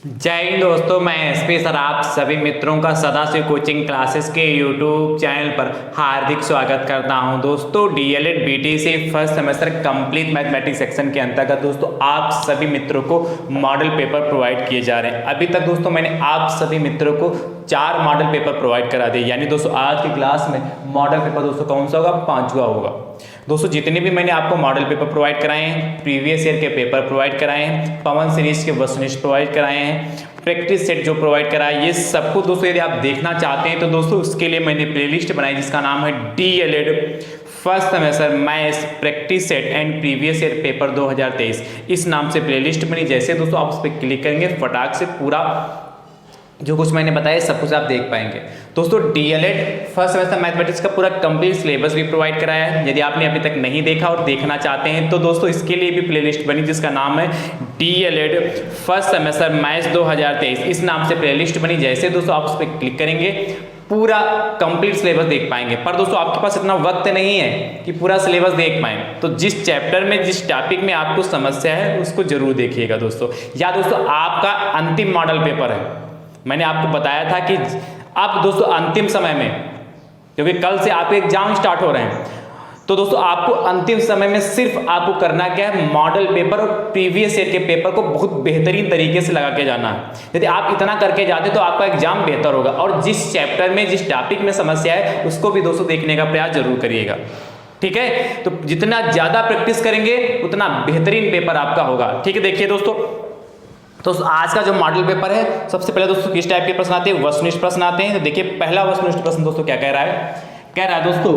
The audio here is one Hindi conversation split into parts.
जय हिंद दोस्तों, मैं एसपी सर आप सभी मित्रों का सदाशिव कोचिंग क्लासेस के यूट्यूब चैनल पर हार्दिक स्वागत करता हूं। दोस्तों DElEd BTC first semester complete mathematics section के अंतर्गत दोस्तों आप सभी मित्रों को मॉडल पेपर प्रोवाइड किए जा रहे हैं। अभी तक दोस्तों मैंने आप सभी मित्रों को 4 मॉडल पेपर प्रोवाइड करा दिए, यानी दोस्तों आज की क्लास में मॉडल पेपर दोस्तों कौन सा होगा? 5वां होगा। दोस्तों जितने भी मैंने आपको मॉडल पेपर प्रोवाइड कराए हैं, प्रीवियस ईयर के पेपर प्रोवाइड कराए हैं, पवन सीरीज के वस्तुनिष्ठ प्रोवाइड कराए हैं, प्रैक्टिस सेट जो प्रोवाइड कराया, ये सबको दोस्तों यदि आप देखना चाहते हैं तो दोस्तों उसके लिए मैंने प्लेलिस्ट बनाई जिसका नाम है DElEd first semester maths practice set and previous year paper 2023। इस नाम से प्लेलिस्ट बनी। जैसे दोस्तों आप उस पर क्लिक करेंगे फटाक से पूरा जो कुछ मैंने बताया सब कुछ आप देख पाएंगे। दोस्तों डीएलएड फर्स्ट सेमेस्टर मैथमेटिक्स का पूरा कंप्लीट सिलेबस भी प्रोवाइड कराया है। यदि आपने अभी तक नहीं देखा और देखना चाहते हैं तो दोस्तों इसके लिए भी प्लेलिस्ट बनी जिसका नाम है डीएलएड फर्स्ट सेमेस्टर मैथ्स 2023। इस नाम से प्लेलिस्ट बनी। जैसे दोस्तों आप उस पर क्लिक करेंगे पूरा कंप्लीट सिलेबस देख पाएंगे। पर दोस्तों आपके पास इतना वक्त नहीं है कि पूरा सिलेबस देख पाएं, तो जिस चैप्टर में जिस टॉपिक में आपको समस्या है उसको जरूर देखिएगा दोस्तों। या दोस्तों आपका अंतिम मॉडल पेपर है, मैंने आपको बताया था कि आप दोस्तों अंतिम समय में, क्योंकि कल से आपके एग्जाम स्टार्ट हो रहे हैं, तो दोस्तों आपको अंतिम समय में सिर्फ आपको करना क्या है, मॉडल पेपर और प्रीवियस ईयर के पेपर को बहुत बेहतरीन तरीके से लगा के जाना है। यदि आप इतना करके जाते तो आपका एग्जाम बेहतर होगा। और जिस चैप्टर में जिस टॉपिक में समस्या है उसको भी दोस्तों देखने का प्रयास जरूर करिएगा, ठीक है? तो जितना ज्यादा प्रैक्टिस करेंगे उतना बेहतरीन पेपर आपका होगा, ठीक है? देखिए दोस्तों, तो आज का जो मॉडल पेपर है, सबसे पहले दोस्तों किस टाइप के प्रश्न आते हैं? वस्तुनिष्ठ प्रश्न आते हैं। तो देखिए पहला वस्तुनिष्ठ प्रश्न दोस्तों क्या कह रहा है? कह रहा है दोस्तों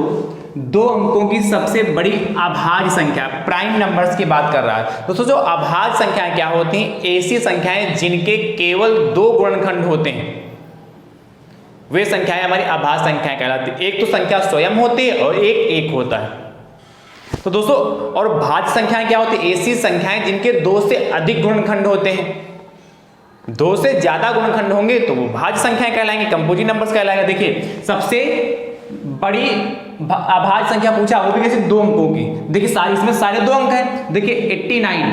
2 अंकों की सबसे बड़ी अभाज्य संख्या, प्राइम नंबर्स की बात कर रहा है। दोस्तों जो अभाज्य संख्याएं क्या होती हैं? ऐसी संख्याएं जिनके केवल 2 गुणनखंड होते हैं, वे संख्याएं हमारी अभाज्य संख्याएं कहलाती है। एक तो संख्या स्वयं होती है और एक होता है। तो दोस्तों और भाज्य संख्याएं क्या होती है? ऐसी संख्याएं जिनके 2 से अधिक गुणनखंड होते हैं। 2 से ज्यादा गुणनखंड होंगे तो वो भाज्य संख्याएं कहलाएंगे, कंपोजिट नंबर्स कहलाएंगे। देखिए सबसे बड़ी अभाज्य संख्या पूछा, वो भी कैसे? 2 अंकों की। देखिए इसमें सारे 2 अंक हैं। देखिए 89,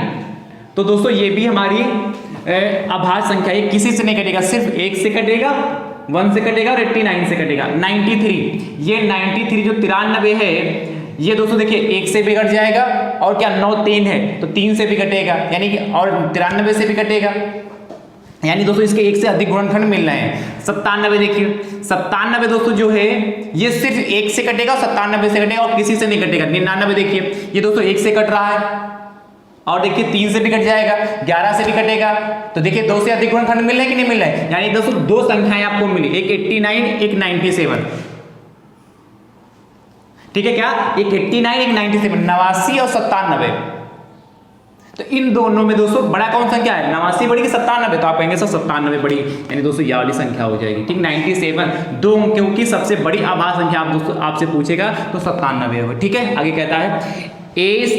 तो दोस्तों ये भी हमारी अभाज्य संख्या है। किसी से नहीं कटेगा, सिर्फ 1 से कटेगा, 1 से कटेगा और 89 से कटेगा। 93, ये 93 जो 93 है, ये दोस्तों देखिए 1 से भी कट जाएगा और क्या 9 3 है तो 3 से भी कटेगा, यानी कि और 93 से भी कटेगा, यानी दोस्तों इसके 1 से अधिक गुणनखंड मिल रहे हैं। 97 देखिए, 97 दोस्तों जो है ये सिर्फ 1 से कटेगा और 97 से कटेगा और किसी से नहीं कटेगा। 99 देखिए ये दोस्तों 1 से कट रहा है और देखिए 3 से भी कट जाएगा, 11 से भी कटेगा। तो देखिए 2 से अधिक गुणनखंड मिल रहे हैं कि नहीं मिल रहे हैं? यानी दोस्तों 2 संख्याएं आपको मिली, एक 89 एक 97, ठीक है क्या? एक 89 एक 97, 89 और 97। तो इन दोनों में दोस्तों बड़ा कौन संख्या है? 89 बड़ी कि 97? तो आप कहेंगे सर 97 बड़ी, यानी दोस्तों यह वाली संख्या हो जाएगी, ठीक? 97 2 अंकों की सबसे बड़ी अभाज्य संख्या आप दोस्तों आपसे पूछेगा तो 97 होगा, ठीक है? आगे कहता है a²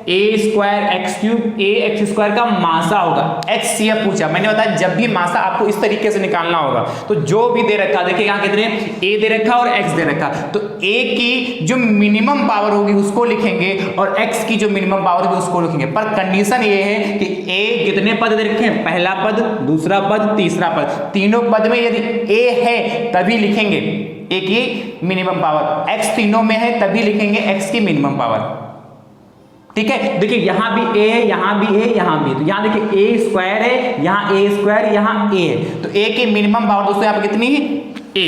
x³ का मासा होगा। x यह पूछा, मैंने बताया जब भी मासा आपको इस तरीके से निकालना होगा तो जो भी दे रखा, देखिए यहाँ कितने a दे रखा और x दे रखा, तो a की जो मिनिमम पावर होगी उसको लिखेंगे और x की जो मिनिमम पावर होगी उसको लिखेंगे। पर कंडीशन ये है कि a कितने पद दे रखे हैं? पहला पद, दूसरा पद, तीसरा पद। तीनों पद में यदि a है तभी लिखेंगे a की मिनिमम पावर, x तीनों में है तभी लिखेंगे x की मिनिमम पावर, ठीक है? देखिए यहां भी a है, यहां भी a, यहां भी, तो यहां देखिए a² है, यहां a², यहां a है, तो a की मिनिमम पावर दोस्तों यहां पे कितनी है? a,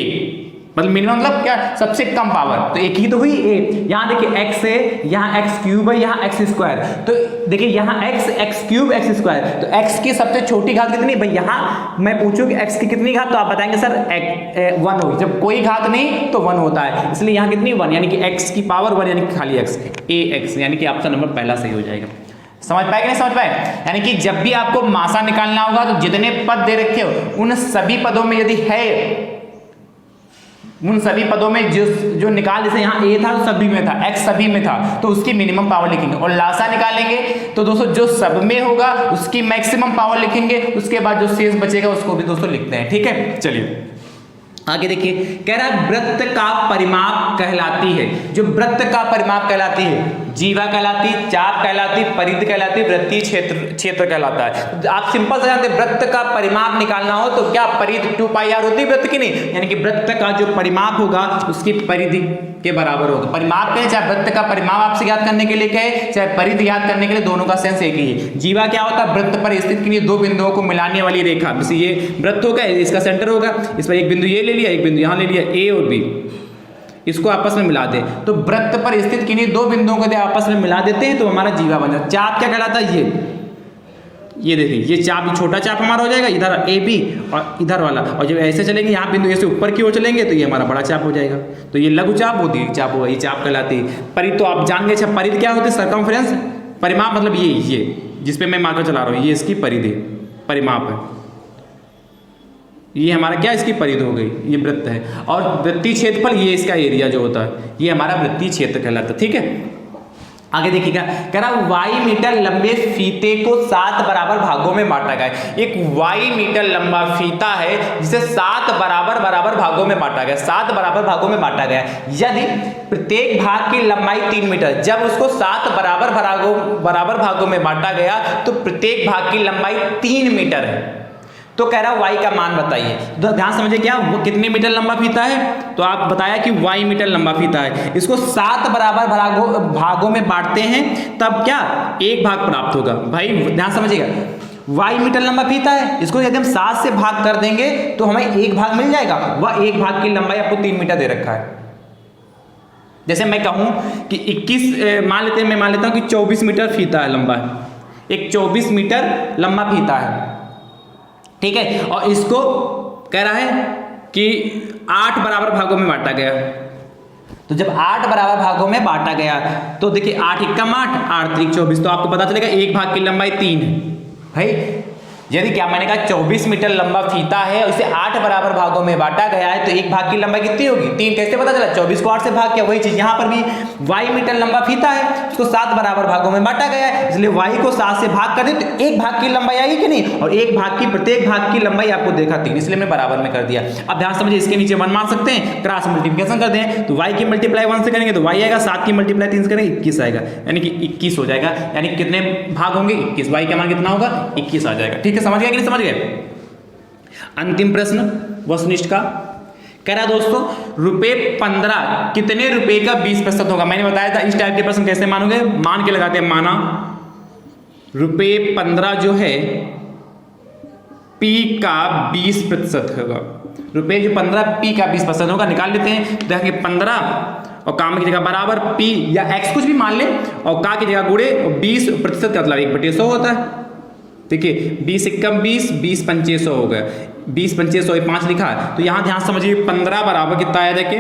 मतलब मिनिमम मतलब क्या? सबसे कम पावर, तो एक ही तो हुई a। यहां देखिए x है, यहां x³ है, यहां x², तो देखिए यहां x³ x², तो x की सबसे छोटी घात कितनी? भाई यहां मैं पूछूं कि x की कितनी घात, तो आप बताएंगे सर 1 होगी। जब कोई घात नहीं तो 1 होता है, इसलिए यहां कितनी? 1, यानी कि x की पावर 1, यानी कि खाली x, ax, यानी कि ऑप्शन नंबर पहला सही हो जाएगा। समझ पाए कि नहीं समझ पाए? यानी कि जब भी आपको मासा निकालना होगा तो जितने पद दे रखे हो उन सभी पदों में यदि है, उन सभी पदों में जो निकाल, जैसे यहाँ a था तो सभी में था, x सभी में था, तो उसकी मिनिमम पावर लिखेंगे। और लासा निकालेंगे तो दोस्तों जो सब में होगा उसकी मैक्सिमम पावर लिखेंगे, उसके बाद जो शेष बचेगा उसको भी दोस्तों लिखते हैं, ठीक है? चलिए आगे देखिए, कह रहा है वृत्त का परिमाप कहलाती है। जो वृत्त का परिमाप कहलाती है, जीवा कहलाती, चाप कहलाती, परिधि कहलाती, वृत्तीय क्षेत्र कहलाता है। तो आप सिंपल से जानते हैं वृत्त का परिमाप निकालना हो तो क्या परिधि 2 पाई r होती है वृत्त की, नहीं, यानी कि वृत्त का जो परिमाप होगा उसकी परिधि के बराबर होगा। परिमाप कहें चाहे वृत्त का परिमाप आपसे याद करने के लिए कहे चाहे परिधि याद करने के लिए, दोनों का सेंस एक ही है। जीवा क्या होता है, वृत्त पर स्थित किन्हीं दो बिंदुओं को मिलाने वाली रेखा। जैसे ये वृत्त होगा, इसका सेंटर होगा, इस पर एक बिंदु ये ले लिया, एक बिंदु यहाँ ले लिया, ए और बी, इसको आपस में मिला दे तो वृत्त पर स्थित किन्हीं दो बिंदुओं को आपस में मिला देते हैं तो हमारा जीवा बन जाता है। चाप क्या कहलाता है, ये देखिए, ये चाप, छोटा चाप हमारा हो जाएगा, इधर ए बी और इधर वाला, और जब ऐसे चलेंगे यहाँ बिंदु ऐसे ऊपर की ओर चलेंगे तो ये हमारा बड़ा चाप हो जाएगा। तो ये लघु चाप होती है, चाप होगा, ये चाप कहलाती है। परिधि तो आप जान गए, अच्छा परिधि क्या होती है, सर्कमफ्रेंस। परिमाप मतलब ये जिसपे मैं मार्कर चला रहा हूँ, ये इसकी परिधि परिमाप है। ये हमारा क्या, इसकी परिधि हो गई, ये वृत्त है। और वृत्तीय क्षेत्रफल ये इसका एरिया जो होता है, ये हमारा वृत्तीय क्षेत्र कहलाता है। ठीक है, आगे देखिएगा, कह रहा वाई मीटर लंबे फीते को 7 बराबर भागों में बांटा गया। एक वाई मीटर लंबा फीता है जिसे 7 बराबर भागों में बांटा गया, 7 बराबर भागों में बांटा गया। यदि प्रत्येक भाग की लंबाई 3 मीटर, जब उसको 7 बराबर भागों में बांटा गया तो प्रत्येक भाग की लंबाई 3 मीटर है। तो कह रहा y का मान बताइए। तो ध्यान समझिए, क्या वो कितने मीटर लंबा फीता है, तो आप बताया कि y मीटर लंबा फीता है, इसको 7 बराबर भागों में बांटते हैं तब क्या एक भाग प्राप्त होगा। भाई ध्यान समझिएगा, y मीटर लंबा फीता है, इसको यदि हम 7 से भाग कर देंगे तो हमें एक भाग मिल जाएगा। वह एक भाग की लंबाई आपको 3 मीटर दे रखा है। जैसे मैं कहूं कि 21 मान लेता हूं कि 24 मीटर फीता है लंबा है, एक 24 मीटर लंबा फीता है, ठीक है, और इसको कह रहा है कि 8 बराबर भागों में बांटा गया। तो जब 8 बराबर भागों में बांटा गया तो देखिए 8 एकम 8, 8 त्रिक 24, तो आपको पता चलेगा एक भाग की लंबाई 3 है। भाई यदि क्या मैंने कहा 24 मीटर लंबा फीता है और इसे 8 बराबर भागों में बांटा गया है तो एक भाग की लंबाई कितनी होगी, 3। कैसे पता चला, 24 को 8 से भाग किया। वही चीज यहाँ पर भी y मीटर लंबा फीता है, उसको 7 बराबर भागों में बांटा गया है, इसलिए y को 7 से भाग कर दे तो एक भाग की लंबाई आएगी कि नहीं, और एक भाग की प्रत्येक भाग की लंबाई आपको देखा 3, इसलिए मैं बराबर में कर दिया। अब ध्यान समझिए, इसके नीचे 1 मान सकते हैं, क्रॉस मल्टीप्लिकेशन कर दें तो y की मल्टीप्लाई 1 से करेंगे तो y आएगा, 7 की मल्टीप्लाई 3 से करेंगे 21 आएगा, यानी कि 21 हो जाएगा। यानी कितने भाग होंगे, 21। y का मान कितना होगा, 21 आ जाएगा। ठीक है, समझ गया कि नहीं समझ गए। अंतिम प्रश्न वस्तुनिष्ठ का कह रहा दोस्तों, ₹15 कितने रुपए का 20% होगा। मैंने बताया था इस टाइप के प्रश्न कैसे मानोगे, मान के लगाते हैं, माना ₹15 जो है P का 20% होगा। रुपए जो 15 P का 20% होगा, निकाल लेते हैं। देखेंगे 15 और काम की जगह बराबर P या X कुछ भी मान ले और का की जगह गुणे, और 20% का मतलब 1/100 होता है। देखिए 20 एकम 20, 20 पंचे 100 हो गया, 20 पंचे 100 5 लिखा है, तो यहाँ ध्यान समझिए 15 बराबर कितना आया, देखिए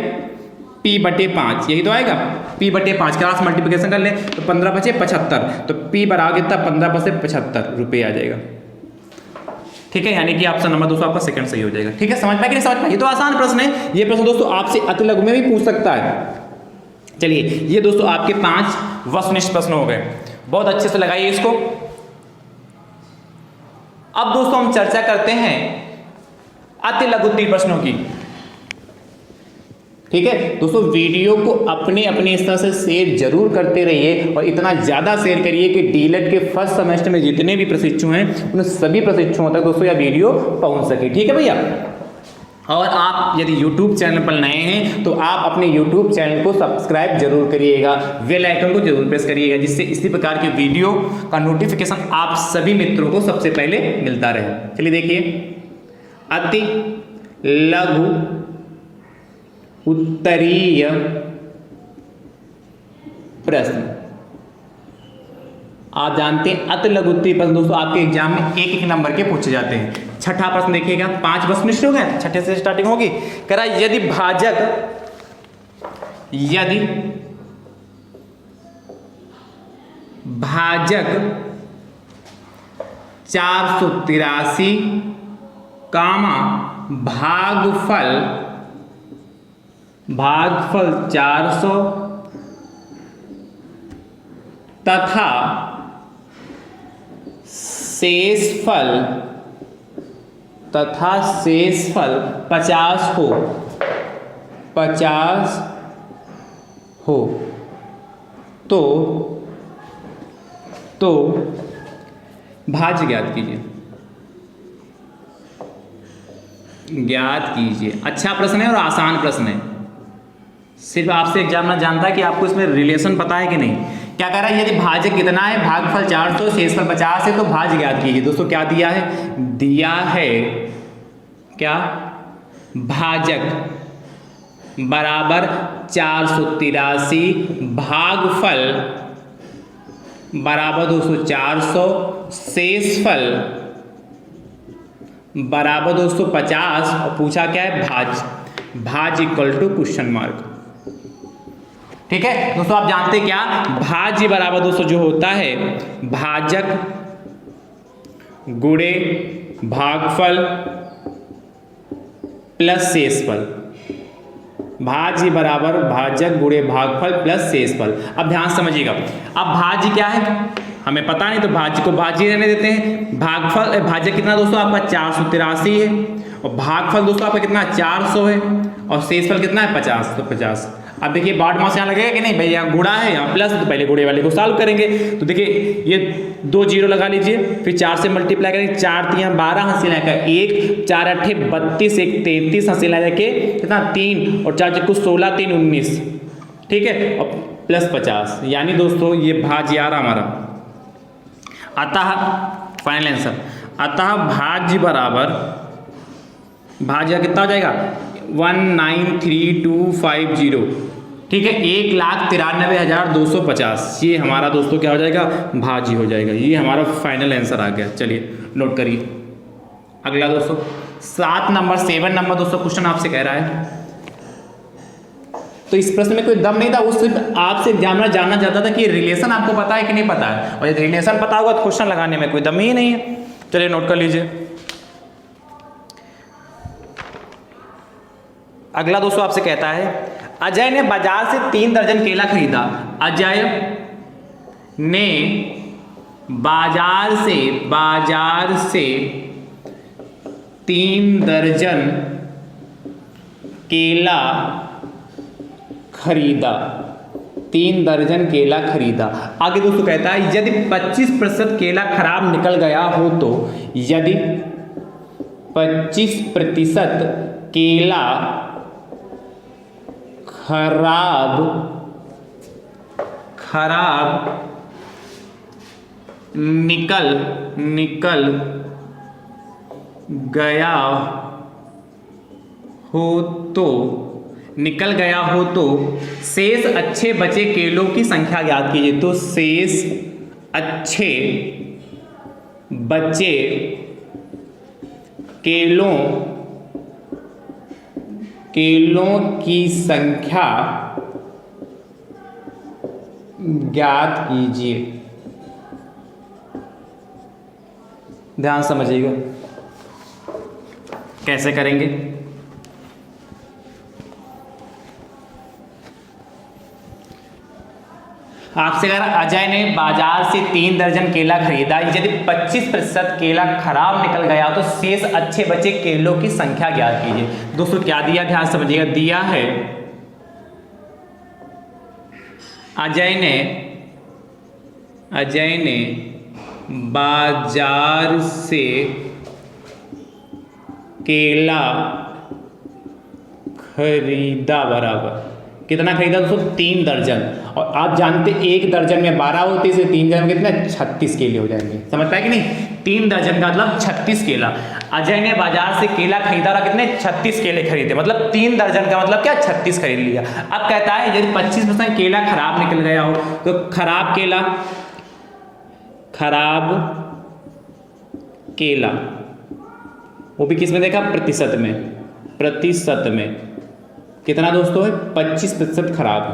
P/5, यही तो आएगा P/5। क्रॉस मल्टीप्लिकेशन कर लें तो 15 बचे 75, तो P बराबर कितना 15 बचे 75 रुपये आ जाएगा। ठीक है, यानी कि ऑप्शन नंबर 2 आपका सेकंड सही हो जाएगा। ठीक है, समझ पाए कि नहीं समझ पाए, ये तो आसान प्रश्न है। ये प्रश्न दोस्तों आपसे अति लघु में भी पूछ सकता है। चलिए, ये दोस्तों आपके 5 वस्तुनिष्ठ प्रश्न हो गए, बहुत अच्छे से लगाइए इसको। अब दोस्तों हम चर्चा करते हैं अति लघु प्रश्नों की। ठीक है दोस्तों, वीडियो को अपने स्तर से शेयर जरूर करते रहिए और इतना ज़्यादा शेयर करिए कि डीएलएड के फर्स्ट सेमेस्टर में जितने भी प्रशिक्षु हैं उन सभी प्रशिक्षुओं तक दोस्तों यह वीडियो पहुंच सके। ठीक है भैया, और आप यदि YouTube चैनल पर नए हैं तो आप अपने YouTube चैनल को सब्सक्राइब जरूर करिएगा, बेल आइकन को जरूर प्रेस करिएगा, जिससे इसी प्रकार के वीडियो का नोटिफिकेशन आप सभी मित्रों को सबसे पहले मिलता रहे। चलिए देखिए, अति लघु उत्तरीय प्रश्न। आप जानते हैं अति लघु उत्तरीय प्रश्न दोस्तों आपके एग्जाम में 1-1 नंबर के पूछे जाते हैं। छठा प्रश्न देखिएगा, 5 वस्तुनिष्ठ हो गए, छठे से स्टार्टिंग होगी। कह रहा है यदि भाजक 483 भागफल 400 तथा शेषफल 50 हो तो भाज्य ज्ञात कीजिए, ज्ञात कीजिए। अच्छा प्रश्न है और आसान प्रश्न है, सिर्फ आपसे एग्जामिनर जानता है कि आपको इसमें रिलेशन पता है कि नहीं। क्या कह रहा है, यदि भाज्य कितना है, भागफल 400 शेषफल 50 है, तो भाज्य ज्ञात कीजिए। दोस्तों क्या दिया है, दिया है क्या, भाजक बराबर 483 भागफल बराबर 400 शेषफल बराबर 50 और पूछा क्या है, भाज इक्वल टू क्वेश्चन मार्क। ठीक है दोस्तों, आप जानते क्या, भाज्य बराबर दोस्तों जो होता है भाजक गुणे भागफल प्लस शेषफल, भाज्य बराबर भाजक गुणे भागफल प्लस शेषफल। अब ध्यान समझिएगा, अब भाज्य क्या है हमें पता नहीं, तो भाज्य को भाज्य रहने देते हैं। भागफल भाज्य कितना दोस्तों आपका 483 है, और भागफल दोस्तों आपका कितना 400 है, और शेषफल कितना है 50, तो 50। अब देखिए बाड मास यहाँ लगेगा कि नहीं भाई, यहाँ गुणा है यहाँ प्लस, तो पहले गुणे वाले को सॉल्व करेंगे। तो देखिए ये 2 जीरो लगा लीजिए, फिर 4 से मल्टीप्लाई करेंगे, 4 3 12 हंसी लाएगा 1, 4 8 32, 1 33 हंसी ला जाके कितना 3, और 4 कुछ 16 3 19, ठीक है, और प्लस 50, यानी दोस्तों ये भाज्य आ रहा हमारा। अतः फाइनल आंसर, अतः भाज्य बराबर भाज्य कितना हो जाएगा 193250, ठीक है, 1,93,250, ये हमारा दोस्तों क्या हो जाएगा, भाज्य हो जाएगा। ये हमारा फाइनल आंसर आ गया। चलिए नोट करिए। अगला दोस्तों 7 नंबर दोस्तों क्वेश्चन आपसे कह रहा है, तो इस प्रश्न में कोई दम नहीं था, उस सिर्फ आपसे एग्जामिनर जानना चाहता था कि रिलेशन आपको पता है कि नहीं पता है, और यदि रिलेशन पता होगा तो क्वेश्चन लगाने में कोई दम ही नहीं है। चलिए नोट कर लीजिए। अगला दोस्तों आपसे कहता है, अजय ने बाजार से 3 दर्जन केला खरीदा। अजय ने बाजार से 3 दर्जन केला खरीदा, 3 दर्जन केला खरीदा। आगे दोस्तों कहता है, यदि 25% केला खराब निकल गया हो तो, यदि 25% केला खराब निकल गया हो तो शेष अच्छे बचे केलों की संख्या ज्ञात कीजिए। तो शेष अच्छे बचे केलों की संख्या ज्ञात कीजिए। ध्यान समझिएगा कैसे करेंगे। आपसे अगर अजय ने बाजार से 3 दर्जन केला खरीदा, यदि 25% केला खराब निकल गया तो शेष अच्छे बचे केलों की संख्या ज्ञात कीजिए। दोस्तों क्या दिया, ध्यान समझिएगा। दिया है अजय ने बाजार से केला खरीदा, बराबर कितना खरीदा दोस्तों 3 दर्जन, और आप जानते 1 दर्जन में 12 होते हैं, 3 दर्जन में कितने 36 केले हो जाएंगे। समझ पाए कि नहीं, 3 दर्जन का मतलब 36 केला। अजय ने बाजार से केला खरीदा और कितने 36 केले खरीदे, मतलब 3 दर्जन का मतलब क्या 36 खरीद लिया। अब कहता है यदि 25% केला खराब निकल गया हो तो खराब केला वो भी किस में देखा, प्रतिशत में कितना दोस्तों है 25% खराब है,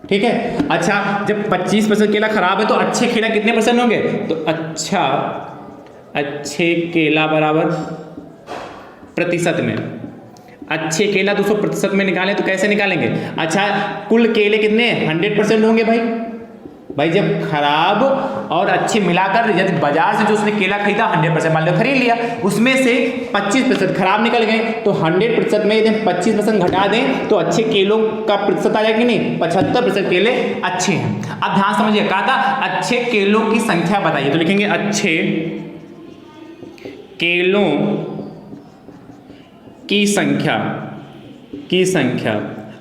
ठीक है। अच्छा जब 25% केला खराब है तो अच्छे केला कितने परसेंट होंगे, तो अच्छे केला बराबर प्रतिशत में, अच्छे केला दोस्तों प्रतिशत में निकालें तो कैसे निकालेंगे। अच्छा कुल केले कितने 100% होंगे भाई, भाई जब खराब और अच्छे मिलाकर, यदि बाजार से जो उसने केला खरीदा 100% मान लो खरीद लिया, उसमें से 25% खराब निकल गए, तो 100% में यदि 25% घटा दें तो अच्छे केलों का प्रतिशत आ जाएगा कि नहीं, 75% केले अच्छे हैं। अब ध्यान समझिए, कहा था अच्छे केलों की संख्या बताइए, तो लिखेंगे अच्छे केलों की संख्या।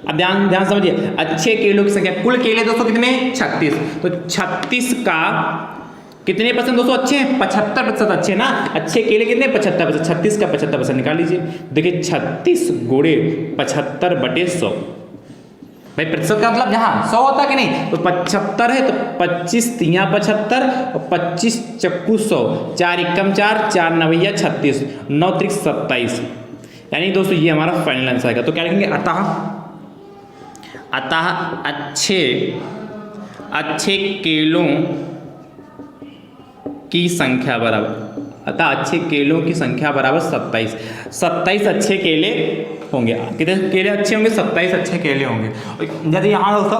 अब ध्यान समझिए, अच्छे केलों की संख्या, कुल केले दोस्तों कितने, 36, तो 36 का कितने परसेंट दोस्तों अच्छे हैं, 75% अच्छे ना, अच्छे केले कितने, 75%, 36 का 75% निकाल लीजिए, देखिए 36 गुणे 75/100, भाई प्रतिशत का मतलब यहाँ 100 होता कि नहीं, तो 75 है तो 25 तिया 75 और 25 चक्कू 100, 4 एकम 4, 4 नवैया 36, 9 त्रिक 27, यानी दोस्तों ये हमारा फाइनल आंसर आएगा। तो क्या लिखेंगे, अतः अच्छे केलों की संख्या बराबर, अतः अच्छे केलों की संख्या बराबर 27 अच्छे केले होंगे। कितने केले अच्छे होंगे, 27 अच्छे केले होंगे। यदि यहाँ दोस्तों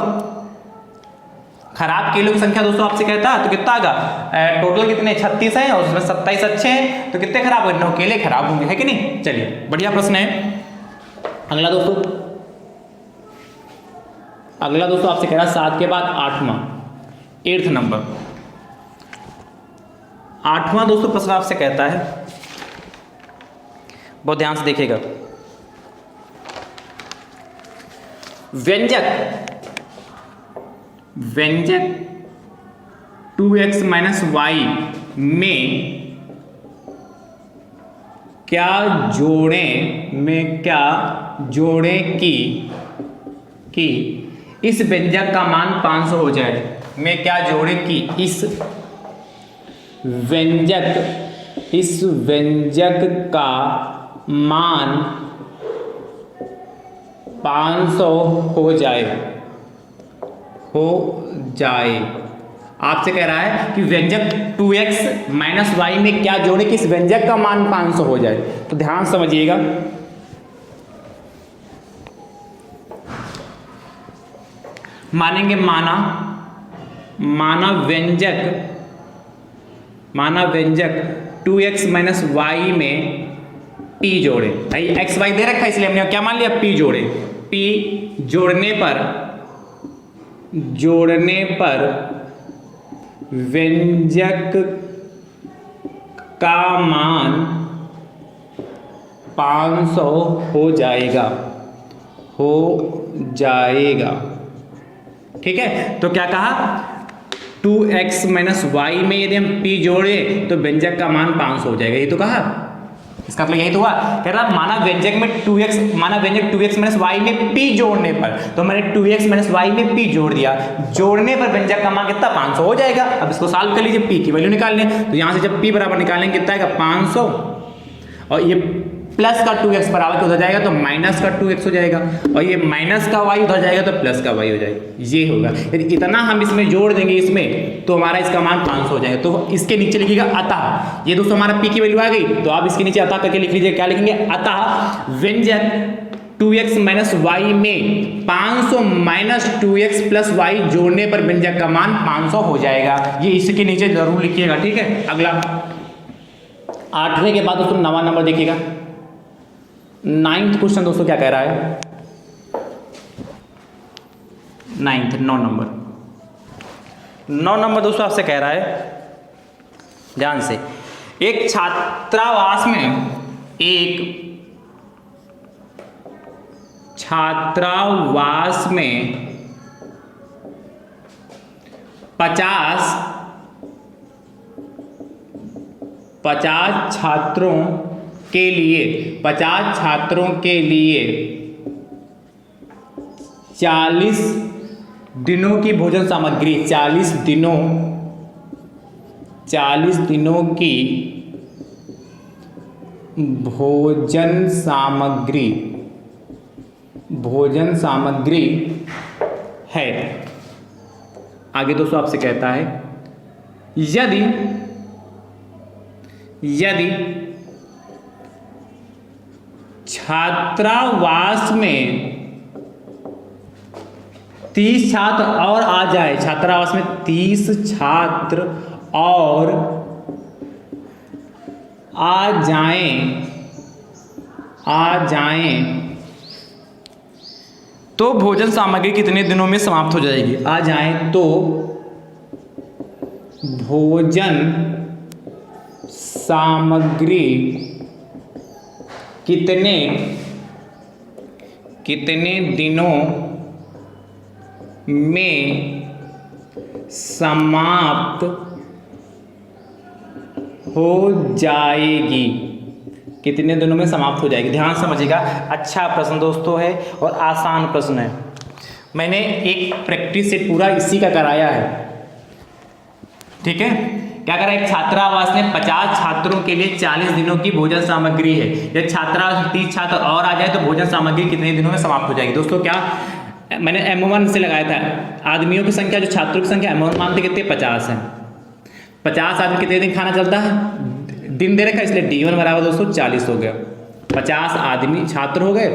खराब केलों की संख्या दोस्तों आपसे कहता है तो कितना आएगा, टोटल कितने 36 हैं और उसमें 27 अच्छे हैं, तो कितने खराब होंगे, 9 केले खराब होंगे, है कि नहीं। चलिए बढ़िया प्रश्न है। अगला दोस्तों आपसे कह रहा है 7 के बाद 8वां 8th नंबर। 8वां दोस्तों प्रश्न आपसे कहता है, बहुत ध्यान से देखिएगा, व्यंजक 2x - y में क्या जोड़ें कि इस व्यंजक का मान 500 हो जाए, में क्या जोड़े कि इस व्यंजक का मान 500 हो जाए। आपसे कह रहा है कि व्यंजक 2x - y में क्या जोड़े कि इस व्यंजक का मान 500 हो जाए। तो ध्यान समझिएगा, मानेंगे माना व्यंजक 2x - y में p जोड़े, भाई x y दे रखा है इसलिए हमने क्या मान लिया, p जोड़े, p जोड़ने पर व्यंजक का मान 500 हो जाएगा। ठीक है, तो क्या कहा, 2x - y में यदि हम p जोड़े तो व्यंजक का मान 500 हो जाएगा, ये तो कहा। इसका मतलब यही तो हुआ, कह रहा माना व्यंजक 2x - y में p जोड़ने पर, तो मैंने 2x - y में p जोड़ दिया, जोड़ने पर व्यंजक का मान कितना 500 हो जाएगा। अब इसको सॉल्व कर लीजिए, p की वैल्यू निकाल लें, तो यहां से जब p बराबर निकालेंगे कितना आएगा 500, और ये प्लस का 2x बराबर उधर जाएगा तो माइनस का 2x हो जाएगा, और ये माइनस का y उधर जाएगा तो प्लस का y हो जाएगा, ये होगा। यदि इतना हम इसमें जोड़ देंगे इसमें तो हमारा इसका मान 500 हो जाएगा। तो इसके नीचे लिखिएगा अतः, ये दोस्तों हमारा p की वैल्यू आ गई, तो आप इसके नीचे अतः करके लिख लीजिए, क्या लिखेंगे, अतः व्यंजक 2x - y में 500 - 2x + y जोड़ने पर व्यंजक का मान 500 हो जाएगा। ये इसके नीचे जरूर लिखिएगा, ठीक है। अगला 8वें के बाद दोस्तों 9वां नंबर देखिएगा। 9th क्वेश्चन दोस्तों क्या कह रहा है, 9 नंबर दोस्तों आपसे कह रहा है, ध्यान से, एक छात्रावास में 50 छात्रों के लिए 40 दिनों की भोजन सामग्री, 40 दिनों की भोजन सामग्री है। आगे दोस्तों आपसे कहता है, यदि छात्रावास में 30 छात्र और आ जाए, छात्रावास में 30 छात्र और आ जाएं तो भोजन सामग्री कितने दिनों में समाप्त हो जाएगी? आ जाएं तो भोजन सामग्री कितने दिनों में समाप्त हो जाएगी? कितने दिनों में समाप्त हो जाएगी? ध्यान समझिएगा, अच्छा प्रश्न दोस्तों है और आसान प्रश्न है। मैंने एक प्रैक्टिस सेट पूरा इसी का कराया है, ठीक है। क्या करा, एक छात्रावास में 50 छात्रों के लिए 40 दिनों की भोजन सामग्री है। यदि छात्रावास में 30 छात्र और आ जाए तो भोजन सामग्री कितने दिनों में समाप्त हो जाएगी? दोस्तों क्या मैंने M1 से लगाया था, आदमियों की संख्या जो छात्रों की संख्या M1 मानते कितने 50 है। 50 आदमी कितने दिन खाना चलता है? दिन दे रखा, इसलिए D1 बराबर दोस्तों 40 हो गया। 50 आदमी छात्र हो गए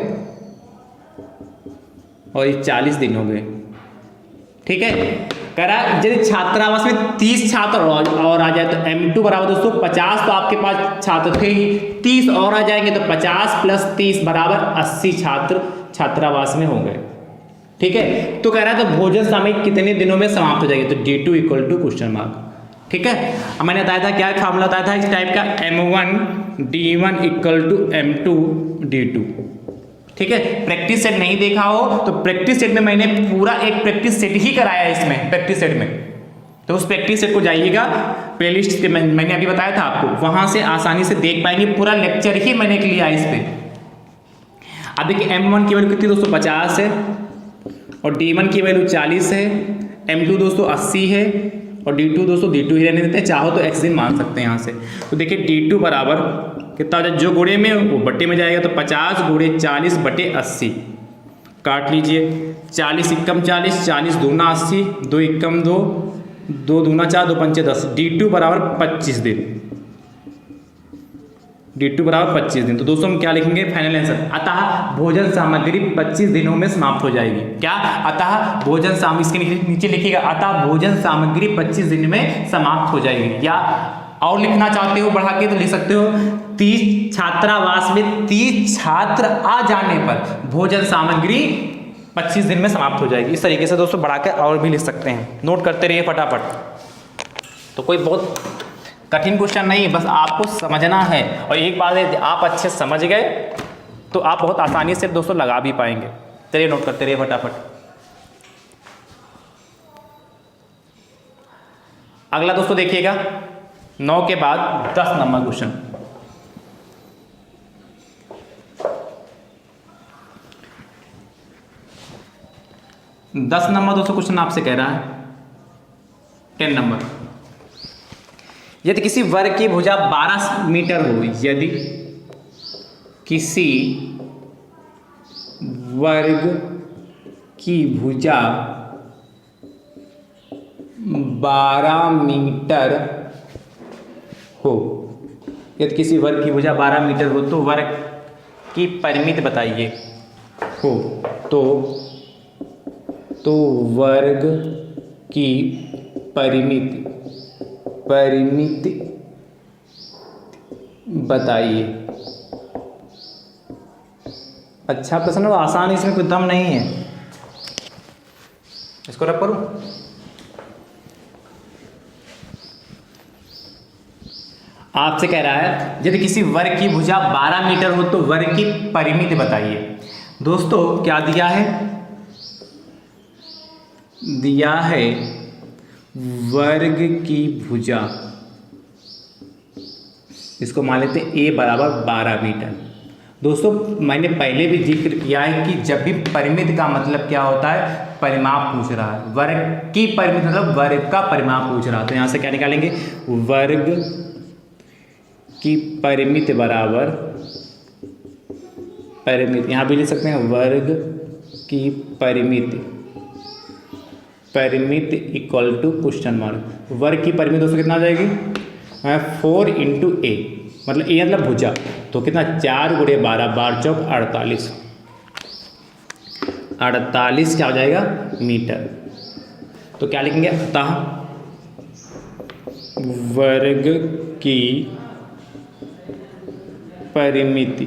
और ये 40 दिन हो गए, ठीक है। करा यदि छात्रावास में 30 छात्र और आ जाए तो M2 बराबर दोस्तों 50 तो आपके पास छात्र थे ही, 30 और आ जाएंगे तो 50 + 30 बराबर 80 छात्र छात्रावास में हो गए, ठीक है। तो कह रहा है तो भोजन सामग्री कितने दिनों में समाप्त हो जाएगी? तो D2 = क्वेश्चन मार्क, ठीक है। अब मैंने बताया था क्या फार्मूला बताया था इस टाइप का, M1 D1 = M2 D2, ठीक है। प्रैक्टिस सेट नहीं देखा हो तो प्रैक्टिस सेट में मैंने पूरा एक प्रैक्टिस सेट ही कराया है इसमें, प्रैक्टिस सेट में। तो उस प्रैक्टिस सेट को जाइएगा, प्लेलिस्ट के मैंने अभी बताया था आपको, वहां से आसानी से देख पाएंगे। पूरा लेक्चर ही मैंने लिया इस पे। अब देखिए M1 की वैल्यू कितनी दोस्तों 50 है और D1 की वैल्यू 40 है, M2 दोस्तों 80 है और D2 दोस्तों D2 ही रहने देते हैं, चाहो तो x दिन मान सकते हैं यहाँ से। तो देखिए D2 बराबर कितना हो जाए, जो गुणे में वो बट्टे में जाएगा, तो 50 × 40/80 काट लीजिए। 40 × 40, 40 दूना 80, 2 × 2, 2 दूना 4, 2 पंचे 10। D2 बराबर 25 दिन, D2 बराबर 25 दिन। तो दोस्तों हम क्या लिखेंगे फाइनल आंसर, अतः भोजन सामग्री 25 दिनों में समाप्त हो जाएगी। क्या, अतः भोजन सामग्री, इसके नीचे लिखिएगा, अतः भोजन सामग्री 25 दिन में समाप्त हो जाएगी। या और लिखना चाहते हो बढ़ा के तो लिख सकते हो, 30 छात्रावास में 30 छात्र आ जाने पर भोजन सामग्री 25 दिन में समाप्त हो जाएगी। इस तरीके से दोस्तों बढ़ा के और भी लिख सकते हैं, नोट करते रहिए फटाफट। तो कोई बहुत कठिन क्वेश्चन नहीं, बस आपको समझना है। और एक बात है, आप अच्छे समझ गए तो आप बहुत आसानी से दोस्तों लगा भी पाएंगे। चलिए नोट करते रहिए फटाफट। अगला दोस्तों देखिएगा, 9 के बाद 10 नंबर क्वेश्चन। दस नंबर दोस्तों क्वेश्चन आपसे कह रहा है 10 नंबर, यदि किसी वर्ग की भुजा 12 मीटर हो, यदि किसी वर्ग की भुजा 12 मीटर हो, यदि किसी वर्ग की भुजा 12 मीटर हो तो वर्ग की परिमिति बताइए। हो तो वर्ग की परिमिति बताइए। अच्छा प्रश्न, आसान, इसमें कोई दम नहीं है। इसको रब करूं, आपसे कह रहा है यदि किसी वर्ग की भुजा 12 मीटर हो तो वर्ग की परिमिति बताइए। दोस्तों क्या दिया है, दिया है वर्ग की भुजा, इसको मान लेते हैं a बराबर 12 मीटर। दोस्तों मैंने पहले भी जिक्र किया है कि जब भी परिमिति का मतलब क्या होता है, परिमाप पूछ रहा है। वर्ग की परिमिति मतलब वर्ग का परिमाप पूछ रहा है। तो यहाँ से क्या निकालेंगे, वर्ग की परिमिति बराबर परिमिति, यहाँ भी लिख सकते हैं वर्ग की परिमिति इक्वल टू क्वेश्चन मार्क। वर्ग की परिमिति दोस्तों कितना आ जाएगी, 4 × a, मतलब a मतलब भुजा, तो कितना 4 × 12, 12 × 4 = 48। 48 क्या हो जाएगा मीटर। तो क्या लिखेंगे, अतः वर्ग की परिमिति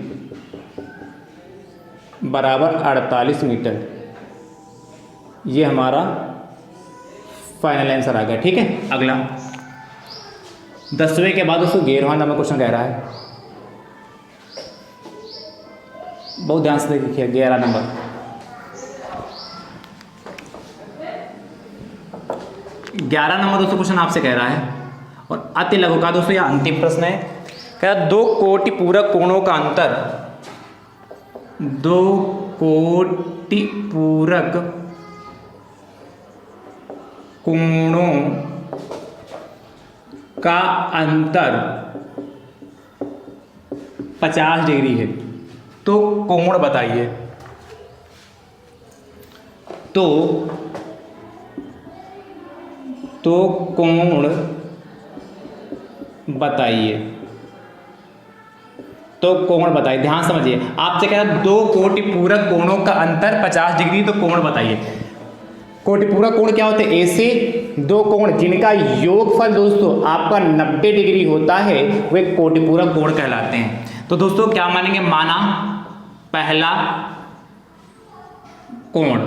बराबर 48 मीटर। ये हमारा फाइनल आंसर आ गया। ठीक है, अगला 10वें के बाद उसको 11वां नंबर क्वेश्चन कह रहा है, बहुत ध्यान से देखिए। 11 नंबर, 11 नंबर दोस्तों क्वेश्चन आपसे कह रहा है और अति लघु का दोस्तों यह अंतिम प्रश्न है। कह रहा 2 कोटि पूरक कोणों का अंतर, 2 कोटि पूरक कोणों का अंतर 50 डिग्री है, तो कोण बताइए। तो कोण बताइए, तो कोण बताइए। ध्यान समझिए, आपसे कह रहा है 2 कोटि पूरक कोणों का अंतर 50 डिग्री, तो कोण बताइए। कोटि पूरक कोण क्या होते हैं? ऐसे 2 कोण जिनका योगफल दोस्तों आपका 90 डिग्री होता है, वे कोटि पूरक कोण कहलाते हैं। तो दोस्तों क्या मानेंगे, माना पहला कोण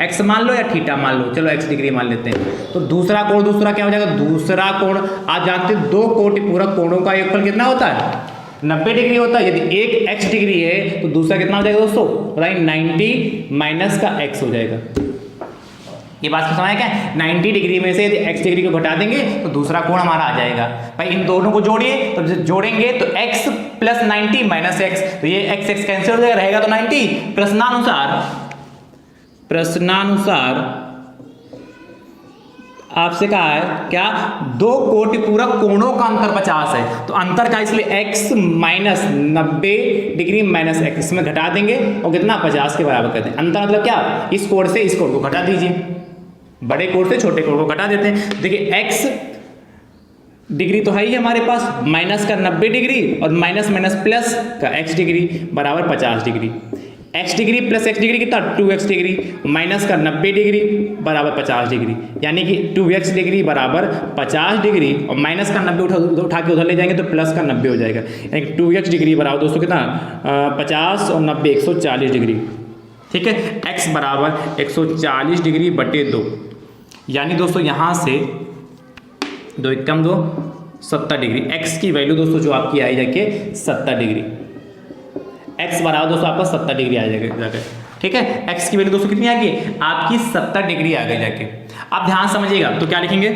x मान लो या थीटा मान लो, चलो x डिग्री मान लेते हैं। तो दूसरा कोण, दूसरा क्या हो जाएगा, दूसरा कोण आप जानते हैं 2 कोटि पूरक कोणों का योगफल कितना होता है, 90 डिग्री होता है। यदि एक x डिग्री है तो दूसरा कितना हो जाएगा दोस्तों, बताइए 90 माइनस का x हो जाएगा। ये बात समझ में क्या है, 90 डिग्री में से यदि x डिग्री को घटा देंगे तो दूसरा कोण हमारा आ जाएगा। भाई इन दोनों को जोड़िए, तो जोड़ेंगे तो x प्लस 90 माइनस x, तो ये x कैंसिल हो जाएगा, रहेगा तो 90। प्रश्नानुसार आपसे कहा है क्या, 2 कोटि पूरक कोणों का अंतर 50 है, तो अंतर का इसलिए x minus 90 degree minus x, इसमें घटा देंगे और कितना 50 के बराबर करते हैं। अंतर मतलब क्या, इस कोण से इस कोण को घटा दीजिए, बड़े कोण से छोटे कोण को घटा देते हैं। देखिए x डिग्री तो है ही हमारे पास, माइनस का 90 डिग्री और माइनस माइनस प्लस का x डिग्री बराबर 50 degree. x degree plus x degree कितना, 2x डिग्री माइनस का 90 डिग्री बराबर 50 डिग्री, यानी कि 2x डिग्री बराबर 50 डिग्री और माइनस का 90 उठा के उधर ले जाएंगे तो प्लस का 90 हो जाएगा, यानी कि 2x डिग्री बराबर दोस्तों कितना 50 और 90 140 डिग्री। ठीक है, x बराबर 140 डिग्री बटे 2, यानी दोस्तों यहाँ से 2 एकम 2 70 डिग्री। x की वैल्यू दोस्तों जो आपकी आई जाके 70 डिग्री, x बराबर दोस्तों आपका 70 डिग्री आ जाएगा। ठीक है, x की वैल्यू दोस्तों कितनी आ गई आपकी 70 डिग्री आ गई जाके। आप ध्यान समझिएगा, तो क्या लिखेंगे,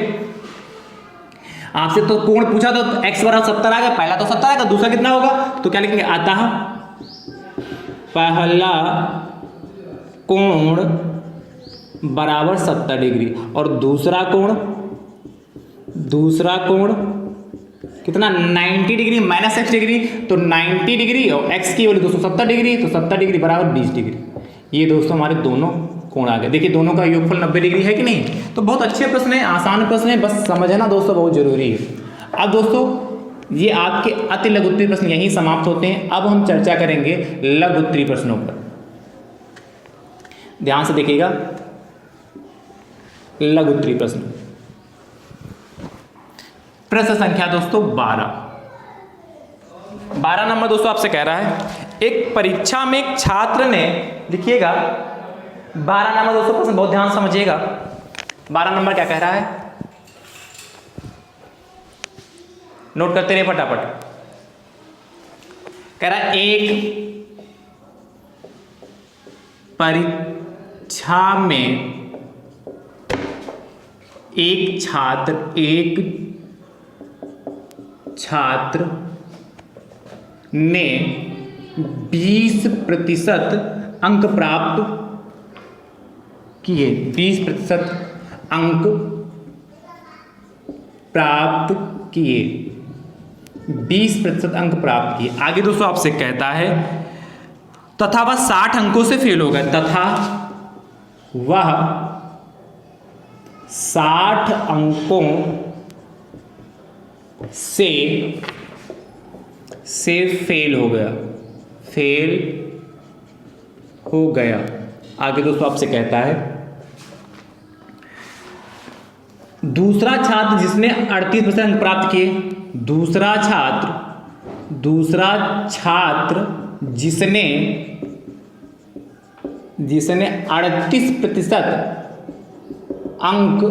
आपसे तो कोण पूछा तो x बराबर 70 आ गया, पहला तो 70 आएगा, दूसरा कितना होगा, तो क्या लिखेंगे, अतः पहला कोण बराबर 70 डिग्री और दूसरा कोण कितना 90 डिग्री माइनस x डिग्री, तो 90 डिग्री और x की वैल्यू दोस्तों 70 डिग्री, तो 70 डिग्री बराबर 20 डिग्री। ये दोस्तों हमारे दोनों कोण आ गए। देखिए दोनों का योगफल 90 डिग्री है कि नहीं। तो बहुत अच्छे प्रश्न है, आसान प्रश्न है, बस समझना दोस्तों बहुत जरूरी है। अब दोस्तों ये आपके अति लघु उत्तरीय प्रश्न यहीं समाप्त होते हैं। अब हम चर्चा करेंगे लघु उत्तरीय प्रश्नों पर। ध्यान से देखिएगा, लघु उत्तरीय प्रश्न, प्रश्न संख्या दोस्तों 12 नंबर दोस्तों आपसे कह रहा है, एक परीक्षा में एक छात्र ने, लिखिएगा 12 नंबर दोस्तों प्रश्न बहुत ध्यान समझिएगा। 12 नंबर क्या कह रहा है, नोट करते रहे फटाफट। कह रहा है एक परीक्षा में एक छात्र ने 20% अंक प्राप्त किए, 20% अंक प्राप्त किए, 20% अंक प्राप्त किए। आगे दोस्तों आपसे कहता है तथा वह 60 अंकों से फेल हो गया, तथा वह 60 अंकों से फेल हो गया, फेल हो गया। आगे दोस्तों आपसे कहता है दूसरा छात्र जिसने 38% अंक प्राप्त किए, दूसरा छात्र जिसने 38% अंक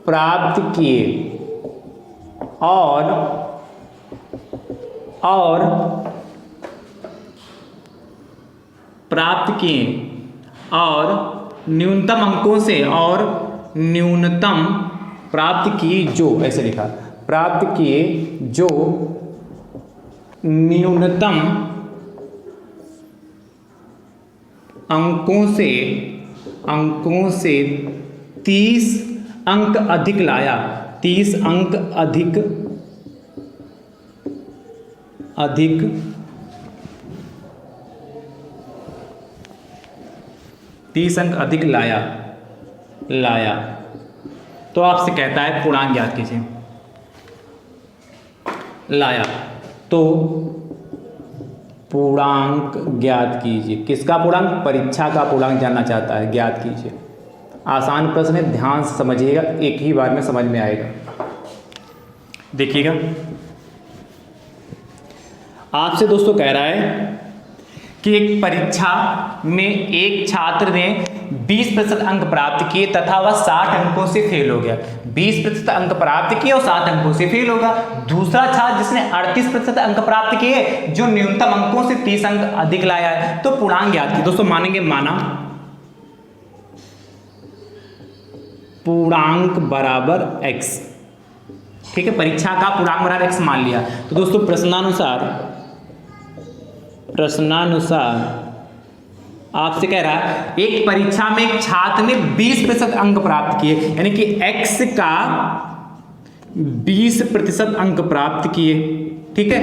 प्राप्त किए और न्यूनतम अंकों से न्यूनतम प्राप्त किए जो, ऐसे लिखा, प्राप्त किए जो न्यूनतम अंकों से 30 अंक अधिक लाया, 30 अंक अधिक लाया तो आपसे कहता है पूर्णांक ज्ञात कीजिए। लाया तो पूर्णांक ज्ञात कीजिए। किसका पूर्णांक? परीक्षा का पूर्णांक जानना चाहता है, ज्ञात कीजिए। आसान प्रश्न है, ध्यान से समझिएगा, एक ही बार में समझ में आएगा। देखिएगा, आपसे दोस्तों कह रहा है कि एक परीक्षा में एक छात्र ने 20% अंक प्राप्त किए तथा वह 60 अंकों से फेल हो गया। 20% अंक प्राप्त किए और 60 अंकों से फेल होगा। दूसरा छात्र जिसने 38% अंक प्राप्त किए जो न्यूनतम अंकों से 30 अंक अधिक लाया है, तो पूर्णांक ज्ञात कीजिए। दोस्तों मानेंगे, माना पूर्णांक बराबर x, ठीक है, परीक्षा का पूर्णांक बराबर x मान लिया। तो दोस्तों प्रश्नानुसार आपसे कह रहा है एक परीक्षा में एक छात्र ने 20% अंक प्राप्त किए, यानी कि x का 20% अंक प्राप्त किए, ठीक है,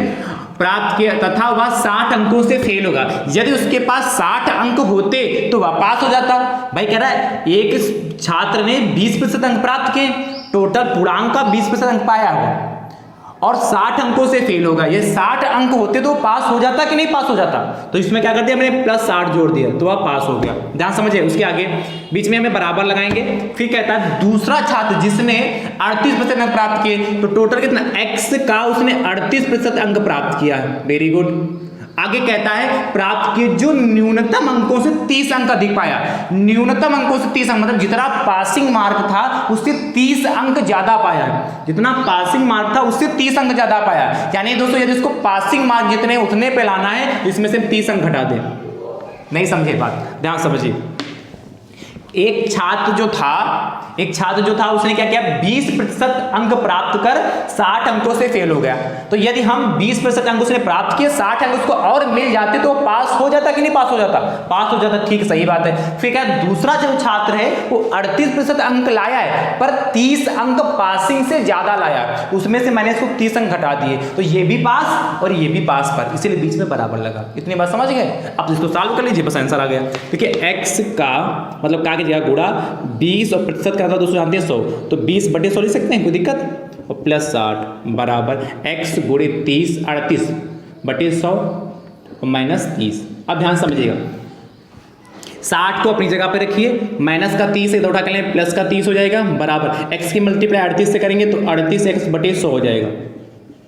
प्राप्त किया तथा वह 60 अंकों से फेल होगा। यदि उसके पास 60 अंक होते तो वह पास हो जाता। भाई कह रहा है एक छात्र ने 20% अंक प्राप्त किए, टोटल पूर्णांक का 20% अंक पाया हो और 60 अंकों से फेल होगा। ये 60 अंक होते तो पास हो जाता कि नहीं पास हो जाता? तो इसमें क्या कर दिया हमने, +60 जोड़ दिया तो वह पास हो गया। ध्यान समझिए, उसके आगे बीच में हमें बराबर लगाएंगे। फिर कहता है दूसरा छात्र जिसने 38% अंक प्राप्त किए, तो टोटल कितना, x का उसने 38% अंक प्राप्त किया है। Very good. आगे कहता है प्राप्त किए जो न्यूनतम अंकों से 30 अंक अधिक पाया। न्यूनतम अंकों से 30 अंक मतलब जितना पासिंग मार्क था उससे 30 अंक ज्यादा पाया। जितना पासिंग मार्क था उससे 30 अंक ज्यादा पाया। यानी दोस्तों यदि इसको पासिंग मार्क जितने उतने पे लाना है, इसमें से 30 अंक घटा दे। नहीं समझे बात, ध्यान समझिए। एक छात्र जो था उसने क्या किया, 20% अंक प्राप्त कर 60 अंकों से फेल हो गया। तो यदि हम 20% अंक उसने प्राप्त किए, 60 अंक उसको और मिल जाते तो पास हो जाता कि नहीं पास हो जाता? पास हो जाता, ठीक, सही बात है। फिर क्या, दूसरा जो छात्र है वो 38% अंक लाया है पर 30 अंक पासिंग से ज्यादा लाया, उसमें से मैंने इसको 30 अंक घटा दिए, तो ये भी पास और ये भी पास पर, इसीलिए बीच में बराबर लगा। इतनी बात समझ गए? अब इसको सॉल्व कर लीजिए, बस आंसर आ गया। देखिए x का मतलब क्या कीजिएगा, गुणा 20 और प्रतिशत का था दोस्तों जानते हैं 100, तो 20/100 लिख सकते हैं, कोई दिक्कत? और +60 बराबर x गुणे 30, 38/100 और -30। अब ध्यान समझिएगा, 60 को अपनी जगह पे रखिए, माइनस का 30 इधर उठा के लें, प्लस का 30 हो जाएगा, बराबर x की मल्टीप्लाई 38 से करेंगे तो 38x/100 हो जाएगा।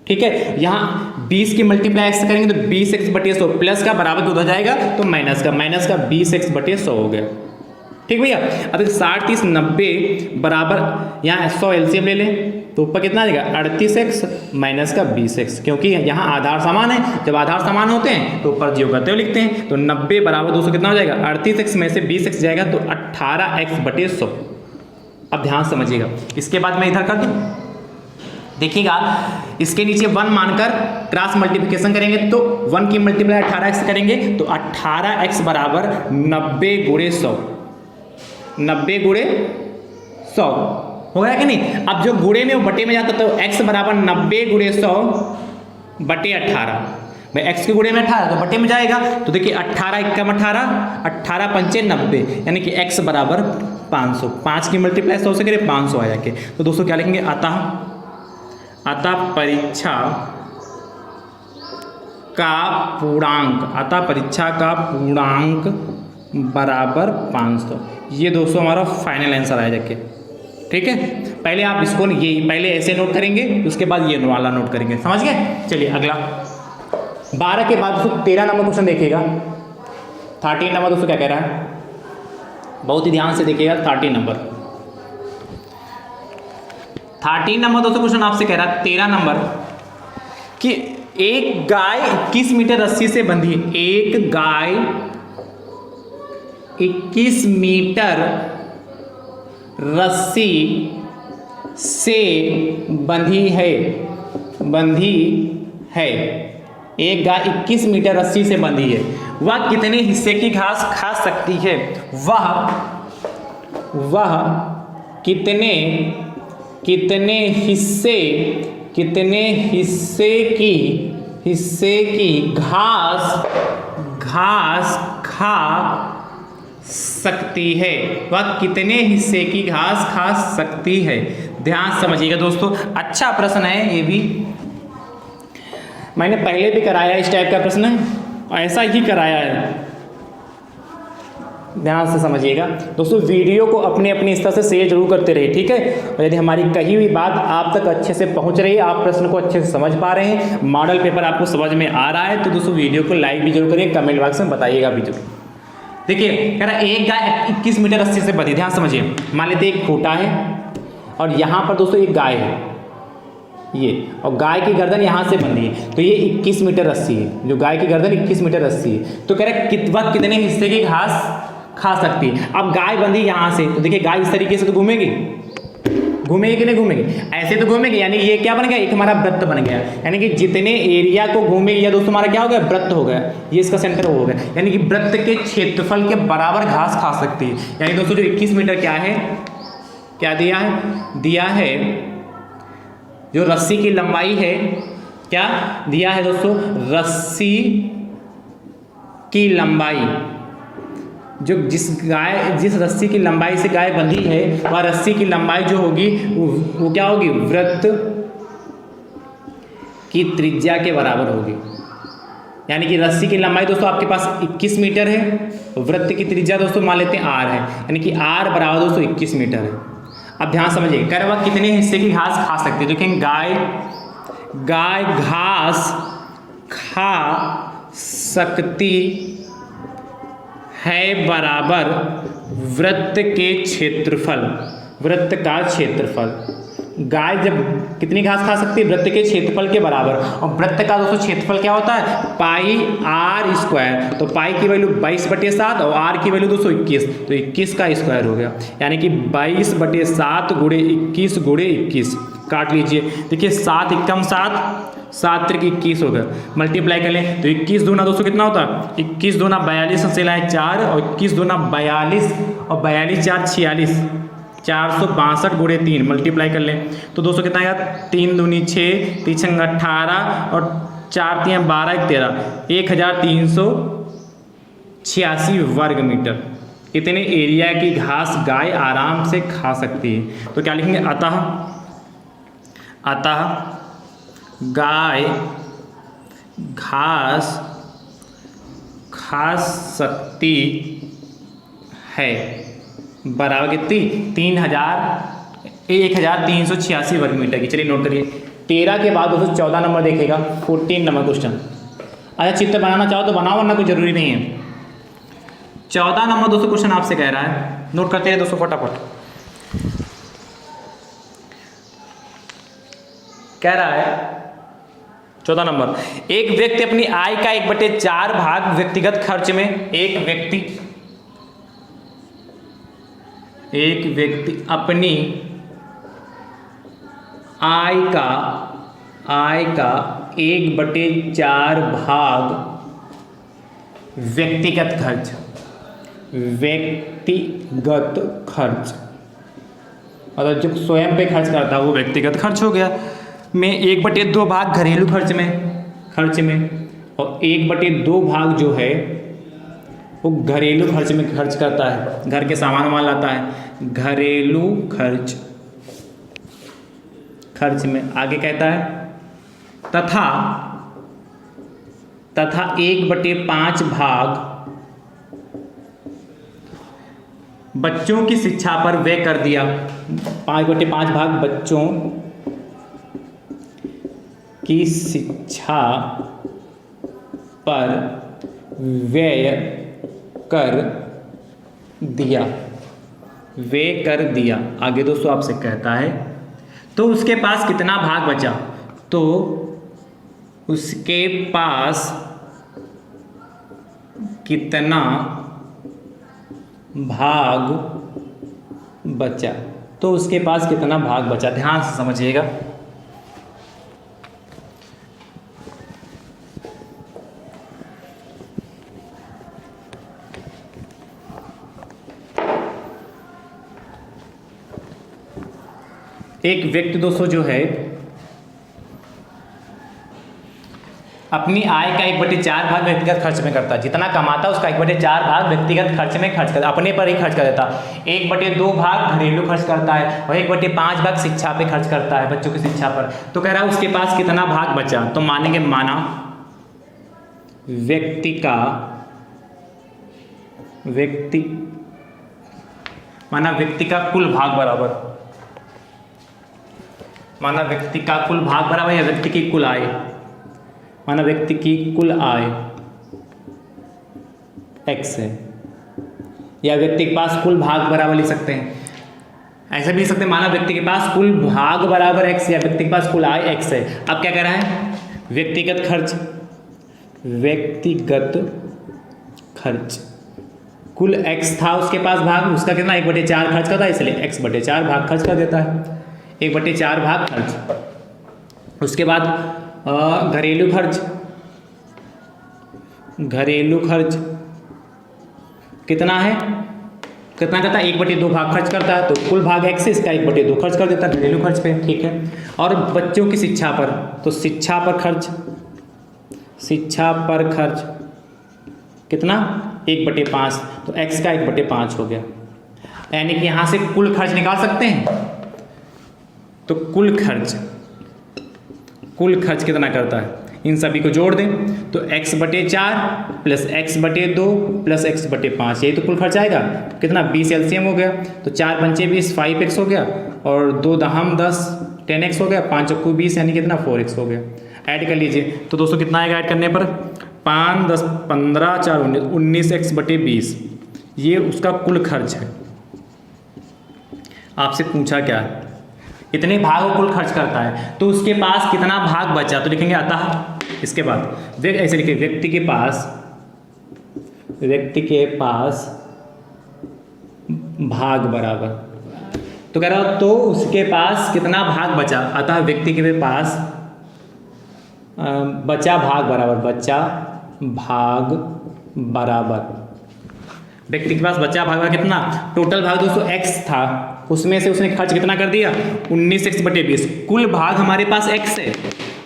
ठीक है, यहाँ 20 की मल्टीप्लाई x से करेंगे तो 20x/100 प्लस का बराबर हो जाएगा तो माइनस का 20x/100 हो गया। ठीक भैया, अब 60 30 90 बराबर यहाँ 100 एलसीएम ले लें तो ऊपर कितना आ जाएगा, 38x माइनस का 20x, क्योंकि यहाँ आधार समान है, जब आधार समान होते हैं तो ऊपर जीरो करते हुए लिखते हैं। तो 90 बराबर 200 कितना हो जाएगा, 38x में से 20x जाएगा तो 18x/100। अब ध्यान समझिएगा, इसके बाद मैं इधर कर दूँ, देखिएगा इसके नीचे 1 मानकर क्रॉस मल्टीप्लिकेशन करेंगे तो 1 की मल्टीप्लाई 18x करेंगे तो 18x बराबर 90 गुणे 100, 90 गुणे 100 हो गया कि नहीं। अब जो गुणे में वो बटे में जाता तो x बराबर 90 गुणे 100 बटे 18, भाई x के गुणे में 18 तो बटे में जाएगा, तो देखिए 18 × 18 18 पंचे 90, यानी कि x बराबर 500। 5 की मल्टीप्लाई 100 से करें 500 आया के, तो दोस्तों क्या लिखेंगे, अतः परीक्षा का पूर्णांक, अतः परीक्षा का पूर्णांक बराबर 500। ये दोस्तों हमारा फाइनल आंसर आया जाके। ठीक है, पहले आप इसको ये पहले ऐसे नोट करेंगे, उसके बाद ये वाला नोट करेंगे। समझ गए? चलिए अगला 12 के बाद दोस्तों 13 नंबर क्वेश्चन देखिएगा। 13 नंबर दोस्तों क्या कह रहा है, बहुत ही ध्यान से देखिएगा। 13 नंबर दोस्तों क्वेश्चन आपसे कह रहा है 13 नंबर कि एक गाय 21 मीटर रस्सी से बंधी है। एक गाय 21 मीटर रस्सी से बंधी है। एक गाय 21 मीटर रस्सी से बंधी है। वह कितने हिस्से की घास खा सकती है? वह कितने हिस्से की घास खा सकती है? वह कितने हिस्से की घास खा सकती है? ध्यान समझिएगा दोस्तों, अच्छा प्रश्न है ये भी। मैंने पहले भी कराया इस टाइप का प्रश्न है, ऐसा ही कराया है। ध्यान से समझिएगा दोस्तों, वीडियो को अपने अपने स्तर से शेयर जरूर करते रहिए। ठीक है, और यदि हमारी कही हुई बात आप तक अच्छे से पहुंच रही है, आप प्रश्न को अच्छे से समझ पा रहे हैं, मॉडल पेपर आपको समझ में आ रहा है, तो दोस्तों वीडियो को लाइक भी जरूर करिए, कमेंट बॉक्स में बताइएगा भी जरूर। देखिए कह रहा है एक गाय 21 मीटर रस्सी से बंधी। ध्यान समझिए, मान लेते एक खूंटा है और यहाँ पर दोस्तों एक गाय है ये, और गाय की गर्दन यहाँ से बंधी है, तो ये 21 मीटर रस्सी है। जो गाय की गर्दन 21 मीटर रस्सी है, तो कह रहा है वह कितने हिस्से की घास खा सकती है। अब गाय बंधी यहाँ से, तो देखिए गाय इस तरीके से तो घूमेगी कि नहीं घूमेगी? ऐसे तो घूमेगी, यानी ये क्या बन गया, एक हमारा वृत्त बन गया। यानी कि जितने एरिया को घूमेगी या दोस्तों हमारा क्या हो गया, वृत्त हो गया। ये इसका सेंटर हो गया, यानी कि वृत्त के क्षेत्रफल के बराबर घास खा सकती है। यानी दोस्तों जो 21 मीटर क्या है, क्या दिया है जो रस्सी की लंबाई है, क्या दिया है दोस्तों, रस्सी की लंबाई, जो जिस रस्सी की लंबाई से गाय बंधी है, वह रस्सी की लंबाई जो होगी वो क्या होगी, वृत्त की त्रिज्या के बराबर होगी। यानी कि रस्सी की लंबाई दोस्तों आपके पास 21 मीटर है, वृत्त की त्रिज्या दोस्तों मान लेते हैं r है, यानी कि r बराबर दोस्तों 21 मीटर है। अब ध्यान समझिए, कह रहा है कितने हिस्से की घास खा सकती है। देखें गाय घास खा सकती है बराबर वृत्त का क्षेत्रफल। गाय जब कितनी घास खा सकती है, वृत्त के क्षेत्रफल के बराबर। और वृत्त का दोस्तों क्षेत्रफल क्या होता है, पाई r स्क्वायर। तो पाई की वैल्यू 22/7 और r की वैल्यू दोस्तों 21, तो 21 का स्क्वायर हो गया। यानी कि 22/7 गुणे 21 गुणे 21 काट लीजिए। देखिए 7 एकम 7, 7 त्रिक 21 हो गया। मल्टीप्लाई कर लें तो 21 दूना दोस्तों कितना होता है, 21 दूना 42 से लाए 4, और 21 दूना 42 और 42 4 46, 462 गुणे 3 मल्टीप्लाई कर लें तो दोस्तों कितना आएगा, 3 दूनी 6, 3 छंग 18 और 4 3 12 13, 1386 वर्ग मीटर। इतने एरिया की घास गाय आराम से खा सकती है। तो क्या लिखेंगे, अतः गाय घास खा सकती है बराबर कितनी, 1386 वर्ग मीटर की। चलिए नोट करिए। 13 के बाद दोस्तों 14 नंबर देखेगा, 14 नंबर क्वेश्चन। अच्छा चित्र बनाना चाहो तो बनाओ, वरना कोई जरूरी नहीं है। 14 नंबर दोस्तों क्वेश्चन आपसे कह रहा है, नोट करते हैं दोस्तों फटाफट। कह रहा है 14 नंबर, एक व्यक्ति अपनी आय का 1/4 भाग व्यक्तिगत खर्च में, एक व्यक्ति अपनी आय का 1/4 भाग व्यक्तिगत खर्च मतलब जो स्वयं पे खर्च करता है वो व्यक्तिगत खर्च हो गया, में 1/2 भाग घरेलू खर्च में और 1/2 भाग जो है वो घरेलू खर्च में खर्च करता है, घर के सामान लाता है, घरेलू खर्च में। आगे कहता है तथा 1/5 भाग बच्चों की शिक्षा पर व्यय कर दिया। 5/5 भाग बच्चों की शिक्षा पर व्यय कर दिया। व्यय कर दिया। आगे दोस्तों आपसे कहता है तो उसके पास कितना भाग बचा, तो उसके पास कितना भाग बचा, तो उसके पास कितना भाग बचा। ध्यान से समझिएगा। एक व्यक्ति दोस्तों जो है अपनी आय का 1/4 भाग व्यक्तिगत खर्च में करता है। जितना कमाता है उसका 1/4 भाग व्यक्तिगत खर्च में खर्च करता, अपने पर ही खर्च कर देता। 1/2 भाग घरेलू खर्च करता है और 1/5 भाग शिक्षा पे खर्च करता है, बच्चों की शिक्षा पर। तो कह रहा है उसके पास कितना भाग बचा, तो मानेंगे माना व्यक्ति का कुल भाग बराबर, माना व्यक्ति का कुल भाग बराबर या व्यक्ति की कुल आय, माना व्यक्ति की कुल आय x है, या व्यक्ति के पास कुल भाग बराबर लिख सकते हैं, ऐसे भी लिख सकते हैं। माना व्यक्ति के पास कुल भाग बराबर x या व्यक्ति के पास कुल आय x है। अब क्या कह रहा है, व्यक्तिगत खर्च कुल x था उसके पास भाग, उसका कितना 1/4 खर्च करता है, इसलिए x/4 भाग खर्च कर देता है। 1/4 भाग खर्च। उसके बाद घरेलू खर्च कितना है, कितना करता है 1/2 भाग खर्च करता है, तो कुल भाग x से इसका 1/2 खर्च कर देता है घरेलू खर्च पे। ठीक है। और बच्चों की शिक्षा पर, तो शिक्षा पर खर्च कितना 1/5, तो x का 1/5 हो गया। यानी कि यहाँ से कुल खर्च निकाल सकते हैं। तो कुल खर्च कितना करता है, इन सभी को जोड़ दें तो x/4 plus x/2 plus x/5, यही तो कुल खर्च आएगा। कितना 20 एलसीएम हो गया, तो 4 पंचे 20 5x हो गया, और 2 दहम 10 10x हो गया, 5 चक्कू 20 यानी कितना 4x हो गया। ऐड कर लीजिए तो दोस्तों कितना आएगा ऐड करने पर, 5 10 15 4 19 19x/20, ये उसका कुल खर्च है। आपसे पूछा क्या है, इतने भाग को कुल खर्च करता है, तो उसके पास कितना भाग बचा, तो लिखेंगे अतः। इसके बाद ऐसे लिखिए व्यक्ति के पास भाग बराबर, तो कह रहा तो उसके पास कितना भाग बचा, अतः व्यक्ति के पास बचा भाग बराबर व्यक्ति के पास बचा भाग कितना, टोटल भाग दोस्तों x था, उसमें से उसने खर्च कितना कर दिया 19x/20। कुल भाग हमारे पास x है,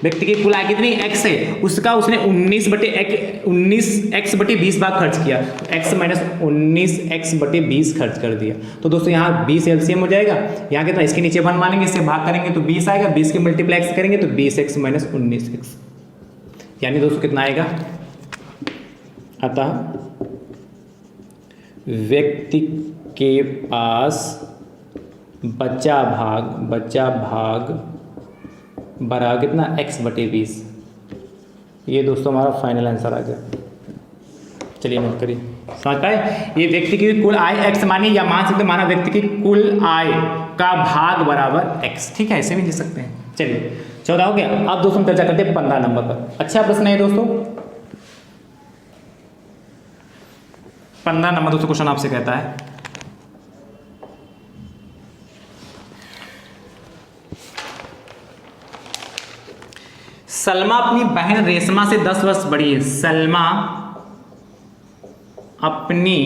व्यक्ति की कुल आय कितनी x है, उसका उसने 19x/20 भाग खर्च किया, तो x - 19x/20 खर्च कर दिया। तो दोस्तों यहाँ 20 एलसीएम हो जाएगा, यहाँ कितना इसके नीचे 1 मानेंगे, इससे भाग करेंगे तो 20 आएगा, 20 के मल्टीप्लाई x करेंगे तो 20x - 19x, यानी दोस्तों कितना आएगा, अतः व्यक्ति के पास बचा भाग बराबर कितना x/20। ये दोस्तों हमारा फाइनल आंसर आ गया। चलिए नोट करिए, समझ पाए। ये व्यक्ति की कुल आय x मानी, या मान सकते माना व्यक्ति की कुल आय का भाग बराबर x। ठीक है, ऐसे भी लिख सकते हैं। चलिए 14 हो गया। अब दोस्तों चर्चा करते हैं 15 नंबर पर। अच्छा प्रश्न है दोस्तों, 15 नंबर दोस्तों क्वेश्चन आपसे कहता है, सलमा अपनी बहन रेशमा से 10 वर्ष बड़ी है। सलमा अपनी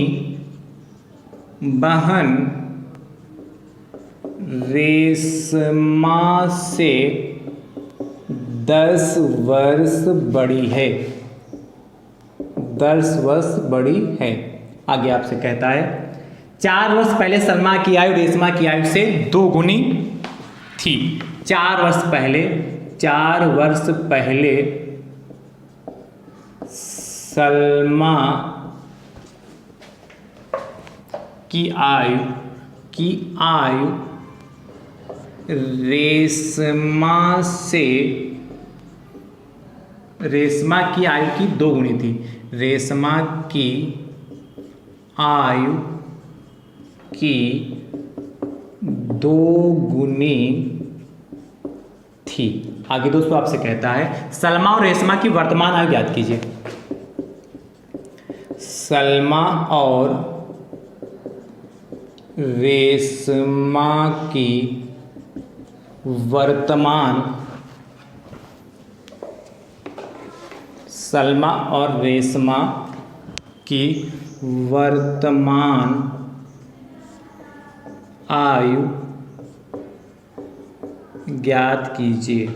बहन रेशमा से 10 वर्ष बड़ी है। 10 वर्ष बड़ी है। आगे आपसे कहता है 4 वर्ष पहले सलमा की आयु रेशमा की आयु से 2 गुनी थी। 4 वर्ष पहले सलमा की आयु रेशमा की आयु की 2 गुनी थी। रेशमा की आयु की 2 गुनी थी। आगे दोस्तों आपसे कहता है सलमा और रेशमा की वर्तमान आयु ज्ञात कीजिए। सलमा और रेशमा की वर्तमान आयु ज्ञात कीजिए।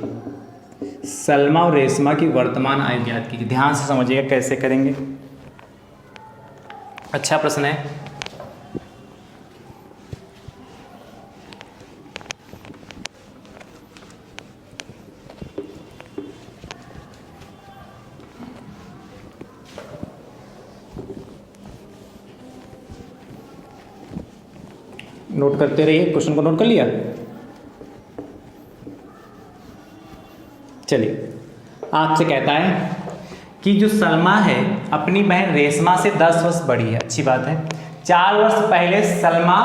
सलमा और रेशमा की वर्तमान आयु ज्ञात कीजिए। ध्यान से समझिएगा कैसे करेंगे। अच्छा प्रश्न है। नोट करते रहिए। क्वेश्चन को नोट कर लिया? चलिए, आपसे कहता है कि जो सलमा है अपनी बहन रेशमा से 10 वर्ष बड़ी है। अच्छी बात है। 4 वर्ष पहले सलमा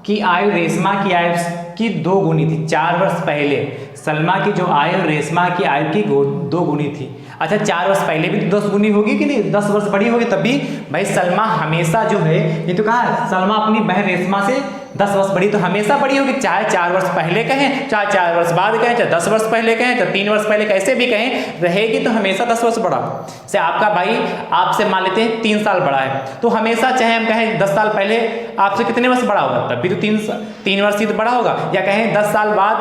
की आयु रेशमा की आयु की 2 गुनी थी। 4 वर्ष पहले सलमा की जो आयु रेशमा की आयु की 2 गुनी थी। अच्छा, 4 वर्ष पहले भी तो 10 गुनी होगी कि नहीं? 10 वर्ष बड़ी होगी। तभी भाई सलमा हमेशा जो है, ये तो कहा सलमा अपनी बहन रेशमा से 10 वर्ष बड़ी, तो हमेशा बड़ी होगी। चाहे 4 वर्ष पहले कहें, चाहे 4 वर्ष बाद कहें, चाहे 10 वर्ष पहले कहें, चाहे 3 वर्ष पहले, कैसे भी कहें, रहेगी तो हमेशा 10 वर्ष बड़ा। से आपका भाई आपसे मान लेते हैं 3 साल बड़ा है, तो हमेशा चाहे हम कहें 10 साल पहले आपसे कितने वर्ष बड़ा होगा, तब भी तो 3 वर्ष ही तो बड़ा होगा। या कहें 10 साल बाद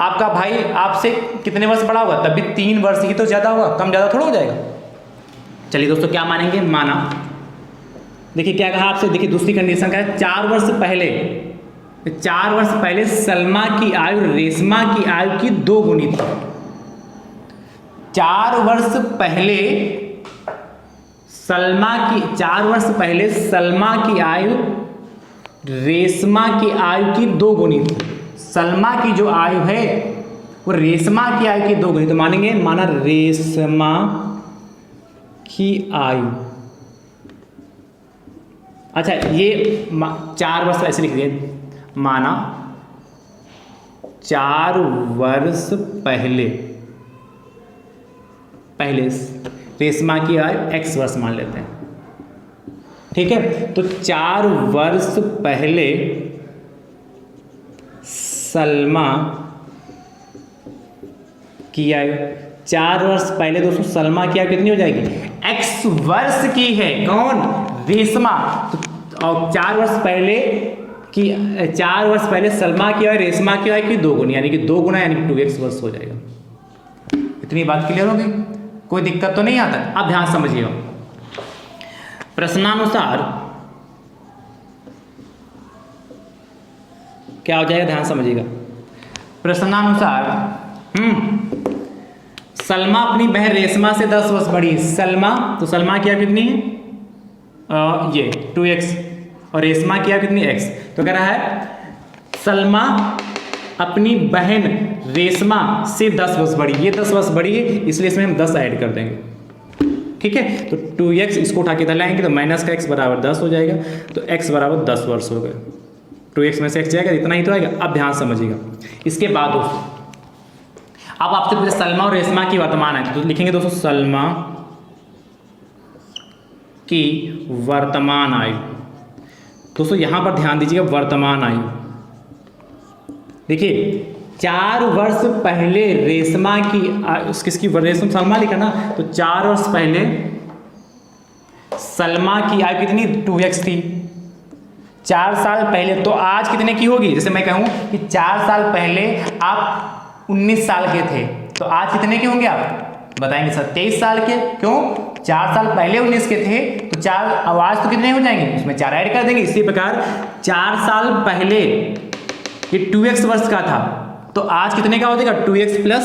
आपका भाई आपसे कितने वर्ष बड़ा होगा, तब भी 3 वर्ष ही तो ज़्यादा होगा, कम ज़्यादा थोड़ा हो जाएगा। चलिए दोस्तों, क्या मानेंगे? माना। देखिए क्या कहा आपसे, देखिए दूसरी कंडीशन का है 4 वर्ष पहले सलमा की आयु रेशमा की आयु की 2 गुनी थी। 4 वर्ष पहले सलमा की आयु रेशमा की आयु की 2 गुनी थी। सलमा की जो आयु है वो रेशमा की आयु की 2 गुनी, तो मानेंगे माना रेशमा की आयु। अच्छा, ये 4 वर्ष ऐसे लिख दिए, माना 4 वर्ष पहले रेशमा की आयु x वर्ष मान लेते हैं। ठीक है, तो 4 वर्ष पहले सलमा की आयु, 4 वर्ष पहले दोस्तों सलमा की आयु कितनी हो जाएगी? x वर्ष की है कौन? रेशमा। तो और 4 वर्ष पहले सलमा की आयु रेशमा की आयु की 2 गुनी, यानी कि 2 गुना यानी 2x वर्ष हो जाएगा। इतनी बात क्लियर हो गई? कोई दिक्कत तो नहीं आता? अब ध्यान समझिएगा। प्रश्नानुसार क्या हो जाएगा, ध्यान समझिएगा। प्रश्नानुसार सलमा अपनी बहन रेशमा से 10 वर्ष बड़ी। सलमा, तो सलमा की आयु कितनी है? ये 2x, और रेशमा की आयु कितनी? x। तो कह रहा है सलमा अपनी बहन रेशमा से 10 वर्ष बड़ी। ये 10 वर्ष बड़ी है, इसलिए इसमें हम 10 ऐड कर देंगे। ठीक है, तो 2x इसको उठा के इधर लाएंगे तो माइनस का x बराबर 10 हो जाएगा, तो x बराबर 10 वर्ष हो गए। 2x में से x जाएगा, इतना ही तो आएगा। अब ध्यान समझिएगा। इसके बाद दोस्तों अब आपसे पूछे सलमा और रेशमा की वर्तमान आयु, तो लिखेंगे दोस्तों सलमा की वर्तमान आयु। दोस्तों यहां पर ध्यान दीजिएगा, वर्तमान आयु। देखिए 4 वर्ष पहले रेशमा की किसकी? रेशमा, सलमा लिखा ना, तो 4 वर्ष पहले सलमा की आयु कितनी? 2x थी। 4 साल पहले, तो आज कितने की होगी? जैसे मैं कहूं कि 4 साल पहले आप 19 साल के थे, तो आज कितने के होंगे आप? बताएंगे सर 23 साल के। क्यों? 4 साल पहले 19 के थे, तो 4 आवाज तो कितने हो जाएंगे? उसमें 4 ऐड कर देंगे। इसी प्रकार 4 साल पहले ये 2x वर्ष का था, तो आज कितने का हो जाएगा? 2x प्लस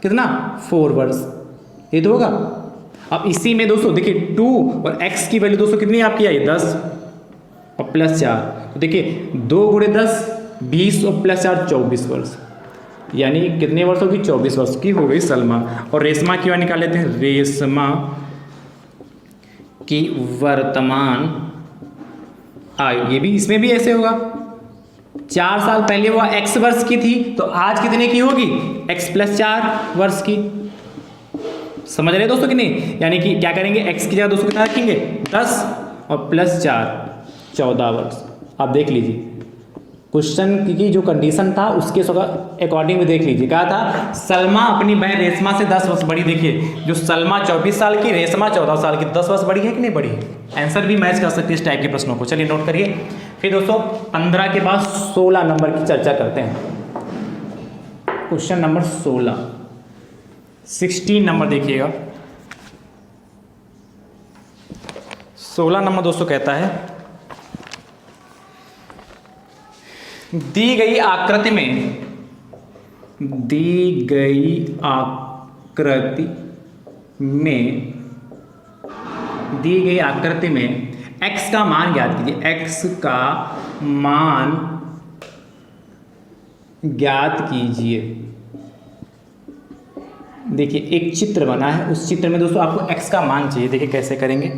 कितना? 4 वर्ष। ये तो होगा। अब इसी में दोस्तों देखिए 2 और x की वैल्यू दोस्तों कितनी आपकी आई 10 और +4, तो देखिए 2 गुणे 10 20 और +4 24 वर्ष, यानी कितने वर्षों की 24 वर्ष की हो गई सलमा। और रेशमा की निकाल लेते हैं, रेशमा की वर्तमान आयु, ये भी इसमें भी ऐसे होगा, 4 साल पहले वह x वर्ष की थी तो आज कितने की होगी x + 4 वर्ष की। समझ रहे दोस्तों कि नहीं, यानी कि क्या करेंगे x की जगह दोस्तों कितना रखेंगे 10 और +4 14 वर्ष। आप देख लीजिए क्वेश्चन की जो कंडीशन था उसके अकॉर्डिंग में देख लीजिए, कहा था सलमा अपनी बहन रेशमा से 10 वर्ष बड़ी। देखिए जो सलमा 24 साल की, रेशमा 14 साल की, 10 वर्ष बड़ी है कि नहीं बड़ी है। आंसर भी मैच कर सकते हैं इस टाइप के प्रश्नों को। चलिए नोट करिए। फिर दोस्तों 15 के बाद 16 नंबर की चर्चा करते हैं। क्वेश्चन नंबर 16 नंबर देखिएगा। 16 नंबर दोस्तों कहता है दी गई आकृति में x का मान ज्ञात कीजिए। x का मान ज्ञात कीजिए। देखिए एक चित्र बना है, उस चित्र में दोस्तों आपको x का मान चाहिए। देखिए कैसे करेंगे।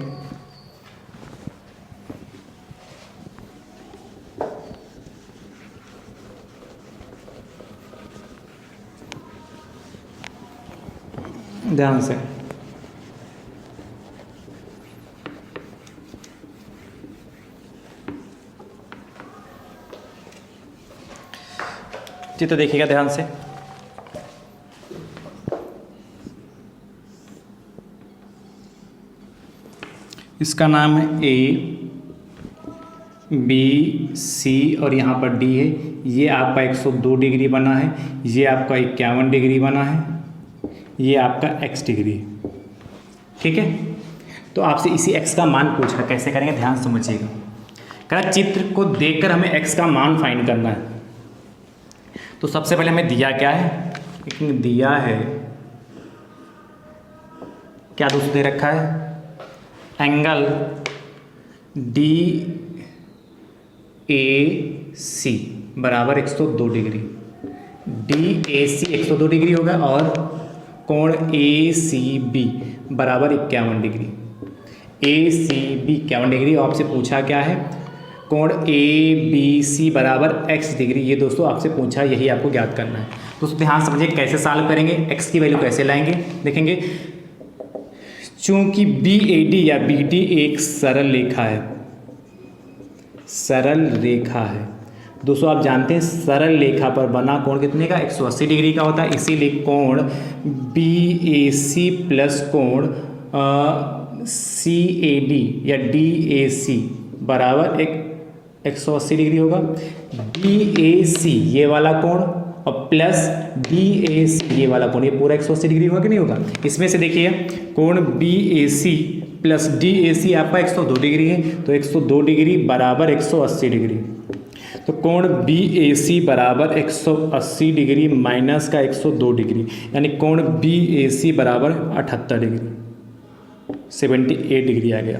ध्यान से चित्र देखिएगा ध्यान से। इसका नाम है A, B, C और यहाँ पर D है। ये आपका 102 डिग्री बना है, ये आपका 51 डिग्री बना है, ये आपका x डिग्री। ठीक है, तो आपसे इसी x का मान पूछा, कैसे करेंगे ध्यान समझिएगा। कहा चित्र को देखकर हमें x का मान फाइंड करना है। तो सबसे पहले हमें दिया क्या है, दिया है क्या दोस्तों दे रखा है, एंगल DAC बराबर 102 डिग्री। DAC 102 डिग्री होगा और कोण ACB बराबर 51 डिग्री। ACB 51 degree. आपसे पूछा क्या है, कोण ABC बराबर x डिग्री। ये दोस्तों आपसे पूछा, यही आपको ज्ञात करना है। दोस्तों ध्यान समझिए कैसे सॉल्व करेंगे, x की वैल्यू कैसे लाएंगे। देखेंगे चूंकि BAD या BD एक सरल रेखा है, सरल रेखा है दोस्तों, आप जानते हैं सरल रेखा पर बना कोण कितने का 180 डिग्री का होता है। इसीलिए कोण BAC प्लस कोण CAD या DAC बराबर 180 डिग्री होगा। BAC ये वाला कोण और प्लस DAC ये वाला कोण, ये पूरा 180 डिग्री होगा कि नहीं होगा। इसमें से देखिए कोण BAC प्लस DAC आपका 102 डिग्री है, तो 102 डिग्री बराबर 180 डिग्री। तो कोण BAC बराबर 180 डिग्री माइनस का 102 डिग्री, यानी कोण BAC बराबर 78 डिग्री, 78 डिग्री आ गया।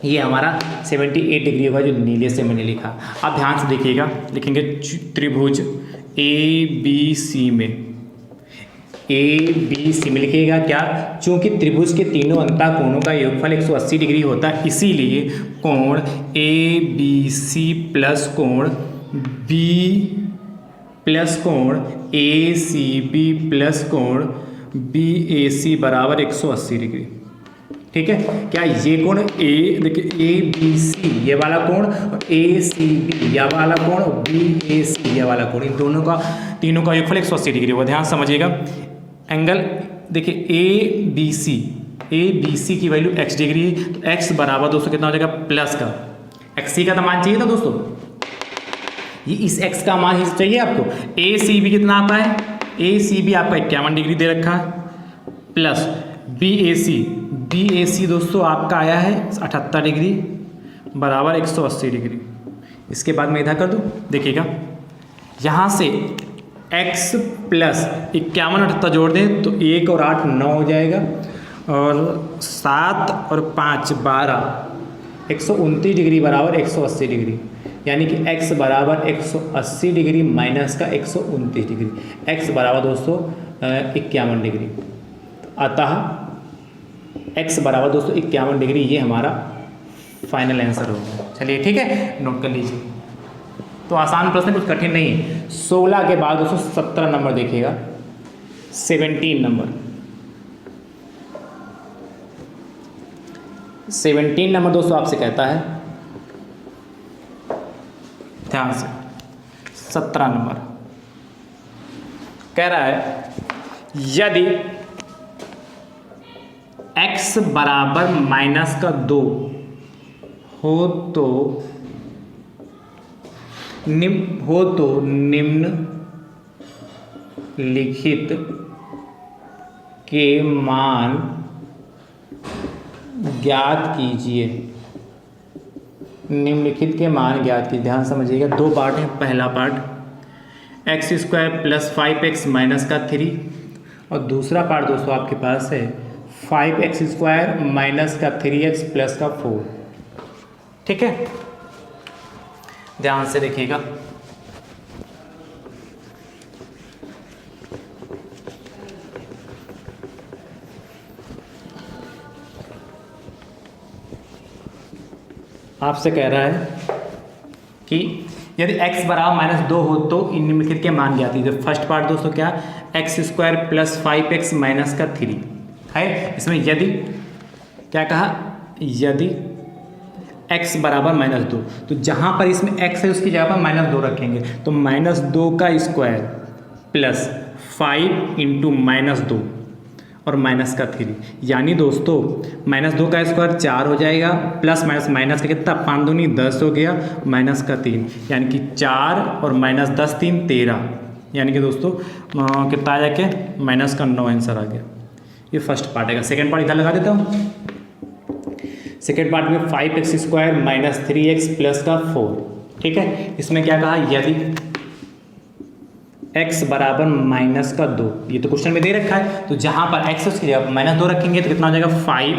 ये हमारा 78 डिग्री होगा जो नीले से मैंने लिखा। अब ध्यान से देखिएगा, लिखेंगे त्रिभुज ABC में, ABC में लिखिएगा क्या, चूंकि त्रिभुज के तीनों अंतःकोणों का योगफल 180 डिग्री होता है, इसीलिए कोण ABC प्लस कोण B प्लस कोण ACB प्लस कोण BAC बराबर 180 डिग्री। ठीक है, क्या ये कोण देखिए ABC ये वाला कोण और ACB ये वाला कोण और BAC ये वाला कोण, इन दोनों का तीनों का योगफल 180 डिग्री होगा। ध्यान समझिएगा। एंगल देखिए ABC की वैल्यू x डिग्री है, तो x बराबर दोस्तों कितना हो जाएगा प्लस का XC का तो मान चाहिए था दोस्तों, ये इस x का मान ही चाहिए आपको। ACB कितना आपका है, ACB आपका 51 डिग्री दे रखा है, प्लस BAC दोस्तों आपका आया है 78 डिग्री बराबर 180 डिग्री। इसके बाद मैं इधर कर दूँ, देखिएगा यहाँ से x प्लस 51 78 जोड़ दें तो 1 और 8 9 हो जाएगा, और 7 और 5 12, 129 डिग्री बराबर 180 डिग्री, यानी कि x बराबर 180 डिग्री माइनस का 129 डिग्री, x बराबर दोस्तों 51 डिग्री। अतः x बराबर दोस्तों 51 डिग्री, ये हमारा फाइनल आंसर होगा। चलिए ठीक है, नोट कर लीजिए। तो आसान प्रश्न, कुछ कठिन नहीं है। 16 के बाद दोस्तों 17 नंबर देखिएगा, 17 नंबर। 17 नंबर दोस्तों आपसे कहता है, ध्यान से, 17 नंबर कह रहा है यदि x बराबर माइनस का 2 हो तो निम्न लिखित के मान ज्ञात कीजिए। निम्नलिखित के मान ज्ञात कीजिए। ध्यान समझिएगा, दो पार्ट हैं। पहला part x square plus 5x minus का 3, और दूसरा पार्ट दोस्तों आपके पास है 5x स्क्वायर माइनस का 3x प्लस का 4। ठीक है, ध्यान से देखिएगा। आपसे कह रहा है कि यदि x बराबर माइनस 2 हो तो इन निम्नलिखित के मान ज्ञात कीजिए। फर्स्ट पार्ट दोस्तों क्या, X square plus 5x minus का 3 है। इसमें यदि क्या कहा, यदि x बराबर माइनस 2, तो जहाँ पर इसमें x है उसकी जगह पर माइनस 2 रखेंगे, तो माइनस 2 का स्क्वायर प्लस 5 इंटू माइनस 2 और माइनस का 3, यानी दोस्तों माइनस 2 का स्क्वायर 4 हो जाएगा, प्लस माइनस माइनस का कितना, 5 दूनी 10 हो गया, माइनस का 3, यानी कि 4 और माइनस 10 3 13, यानी कि दोस्तों कितना आ जाके माइनस का 9 आंसर आ गया। ये फर्स्ट पार्ट है। सेकेंड पार्ट इधर लगा देता हूँ। सेकेंड पार्ट में 5x square minus 3x plus का 4। ठीक है, इसमें क्या कहा, यदि x बराबर माइनस का 2, ये तो क्वेश्चन में दे रखा है, तो जहाँ पर x उसकी जगह पर माइनस 2 रखेंगे तो कितना हो जाएगा 5,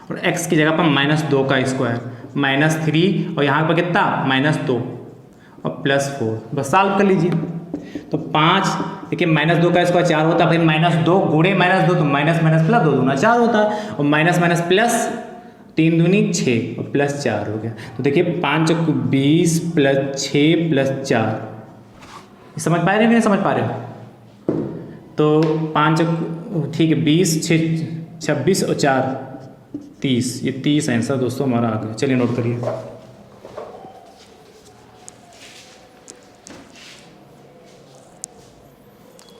और x की जगह पर माइनस 2 का स्क्वायर माइनस 3, और यहाँ पर कितना माइनस 2 और प्लस 4, बस सॉल्व कर लीजिए। तो 5, देखिए माइनस 2 का स्क्वायर 4 होता है, फिर माइनस 2 गुणे माइनस 2 तो माइनस माइनस प्लस 2 दूना 4 होता है, और माइनस माइनस प्लस 3 दूनी 6 और प्लस 4 हो गया। तो देखिए 5 20 प्लस 6 प्लस 4, समझ पा रहे हैं, नहीं समझ पा रहे हो? तो 5 ठीक है, 20 6 26 और 4 30, ये 30 आंसर दोस्तों हमारा आ गया। चलिए नोट करिए।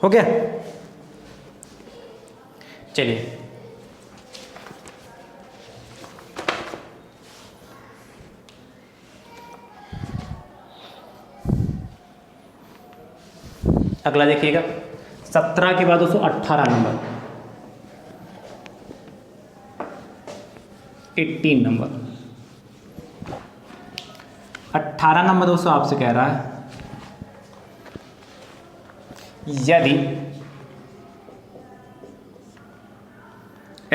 हो गया, चलिए अगला देखिएगा। 17 के बाद दोस्तों 18 नंबर, 18 नंबर। 18 नंबर दोस्तों आपसे कह रहा है यदि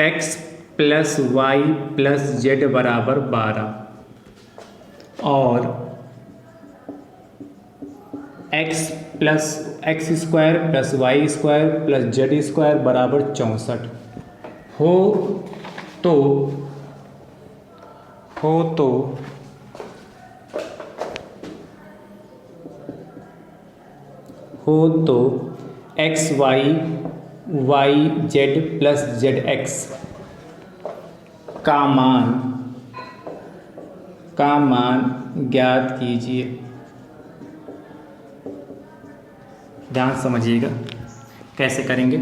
x plus Y plus Z बराबर 12 और X square plus Y square plus Z square बराबर 64 हो तो X Y Z plus Z X का मान ज्ञात कीजिए। ध्यान समझिएगा कैसे करेंगे।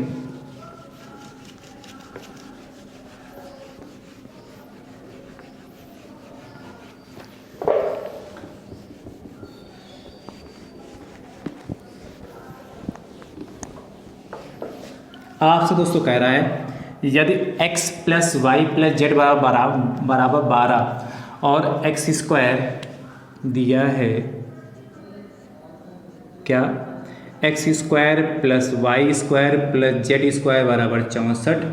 आपसे दोस्तों कह रहा है यदि x plus Y plus Z बराबर 12 और एक्स स्क्वायर दिया है, क्या X square plus Y square plus Z square बराबर 64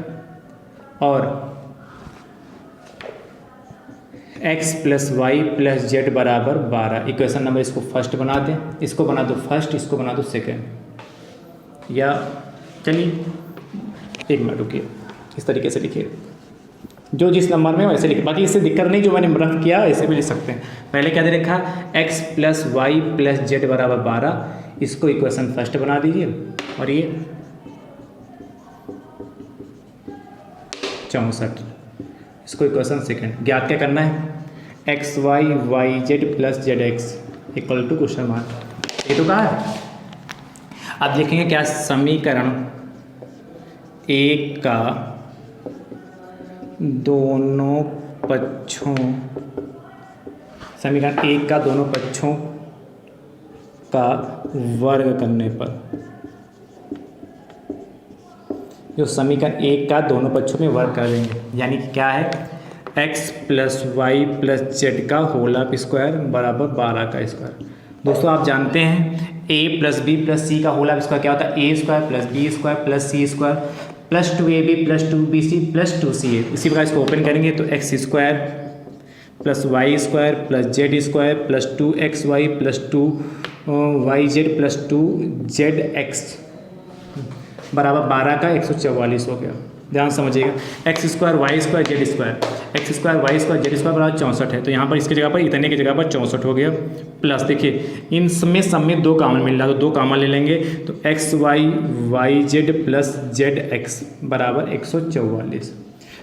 और x plus Y plus Z बराबर 12। इक्वेशन नंबर इसको फर्स्ट बना दें, इसको बना दो फर्स्ट, इसको बना दो सेकेंड, या चलिए एक मिनट रुकिए, इस तरीके से लिखिए, जो जिस नंबर में वैसे लिखिए, बाकी इससे दिक्कत नहीं, जो मैंने रफ किया ऐसे भी लिख सकते हैं। पहले क्या दे रखा, x plus Y plus Z बराबर 12, इसको इक्वेशन फर्स्ट बना दीजिए, और ये 64, इसको इक्वेशन सेकेंड। ज्ञात क्या करना है, X Y Y Z plus Z X equal to question mark, ये तो कहा है। अब देखेंगे क्या समीकरण एक का दोनों पक्षों, समीकरण एक का दोनों पक्षों का वर्ग करने पर, जो समीकरण एक का दोनों पक्षों में वर्ग कर देंगे, यानी कि क्या है, x plus Y plus Z का होल ऑफ स्क्वायर बराबर 12 का स्क्वायर। दोस्तों आप जानते हैं a plus B plus C का होल ऑफ स्क्वायर क्या होता है, A square plus B square plus C square plus 2ab plus 2bc plus 2ca। इसी प्रकार इसको ओपन करेंगे तो X square plus Y square plus Z square plus 2xy plus 2yz plus 2zx बराबर 12 का 144 हो गया। ध्यान समझिएगा, X square Y square Z square, X square Y square Z square बराबर 64 है, तो यहाँ पर इसकी जगह पर इतने की जगह पर 64 हो गया। प्लस देखिए इन सब में दो कॉमन मिल रहा है, तो दो कॉमन ले लेंगे, तो X Y Y Z plus Z X बराबर 144।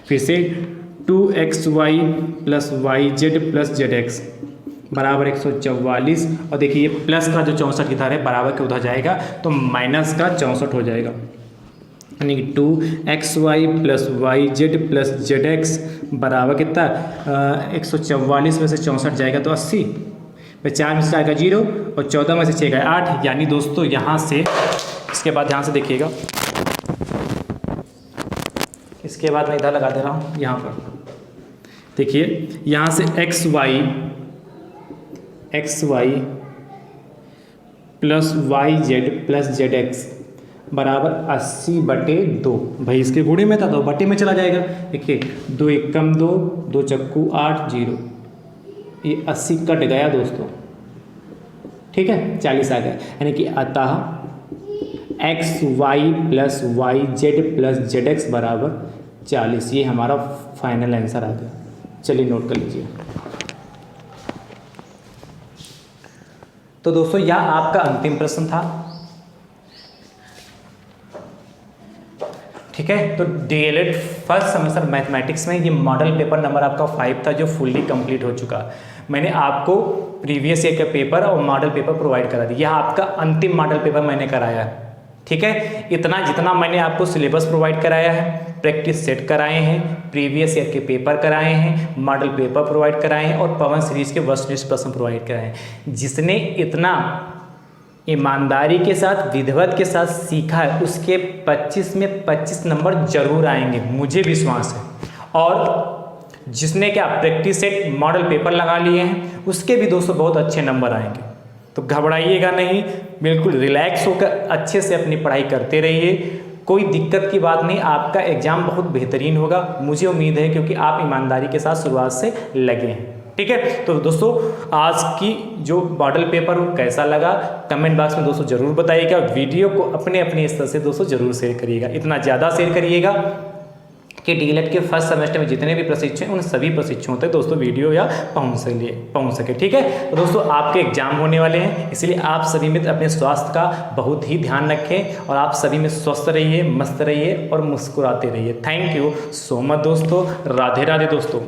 फिर से 2xy plus Y Z plus Z X बराबर 144, और देखिए ये प्लस का जो 64 इधर है बराबर के उधर जाएगा तो माइनस का 64 हो जाएगा, यानी कि 2xy plus Y Z plus Z X बराबर कितना 144 में से 64 जाएगा तो 80, 4 में से आएगा 0 और 14 में से 6 गया 8। यानी दोस्तों यहाँ से इसके बाद ध्यान से देखिएगा, इसके बाद मैं इधर लगा दे रहा हूँ, यहाँ पर देखिए यहाँ से X Y plus Y Z plus Z X बराबर 80/2। भाई इसके गुणे में था तो बटे में चला जाएगा। देखिए 2 एकम 2, 2 चक्कू 8, 0, ये 80 कट गया दोस्तों, ठीक है 40 आ गया, यानी कि अतः X Y plus Y Z plus Z X बराबर 40, ये हमारा फाइनल आंसर आ गया। चलिए नोट कर लीजिए। तो दोस्तों यह आपका अंतिम प्रश्न था, ठीक है। तो डीएलएड फर्स्ट सेमेस्टर मैथमेटिक्स में ये मॉडल पेपर नंबर आपका 5 था जो फुल्ली कंप्लीट हो चुका। मैंने आपको प्रीवियस ईयर का पेपर और मॉडल पेपर प्रोवाइड करा दिया, यह आपका अंतिम मॉडल पेपर मैंने कराया है, ठीक है। इतना जितना मैंने आपको सिलेबस प्रोवाइड कराया है, प्रैक्टिस सेट कराए हैं, प्रीवियस ईयर के पेपर कराए हैं, मॉडल पेपर प्रोवाइड कराए हैं और पवन सीरीज के वर्स्ट लिस्ट प्रश्न प्रोवाइड कराए हैं। जिसने इतना ईमानदारी के साथ विधिवत के साथ सीखा है उसके 25 में 25 नंबर जरूर आएंगे, मुझे विश्वास है। और जिसने क्या प्रैक्टिस सेट मॉडल पेपर लगा लिए हैं उसके भी दोस्तों बहुत अच्छे नंबर आएंगे। तो घबराइएगा नहीं, बिल्कुल रिलैक्स होकर अच्छे से अपनी पढ़ाई करते रहिए, कोई दिक्कत की बात नहीं, आपका एग्जाम बहुत बेहतरीन होगा, मुझे उम्मीद है, क्योंकि आप ईमानदारी के साथ शुरुआत से लगे हैं, ठीक है। तो दोस्तों आज की जो मॉडल पेपर हो कैसा लगा कमेंट बॉक्स में दोस्तों जरूर बताइएगा। वीडियो को अपने अपने स्तर से दोस्तों जरूर शेयर करिएगा, इतना ज़्यादा शेयर करिएगा कि डीएलएड के फर्स्ट सेमेस्टर में जितने भी प्रशिक्षु हैं उन सभी प्रशिक्षुओं तक दोस्तों वीडियो या पहुंच सके, ठीक है। तो दोस्तों आपके एग्जाम होने वाले हैं, इसलिए आप सभी मित्र अपने स्वास्थ्य का बहुत ही ध्यान रखें और आप सभी में स्वस्थ रहिए, मस्त रहिए और मुस्कुराते रहिए। थैंक यू सो मच दोस्तों, राधे राधे दोस्तों।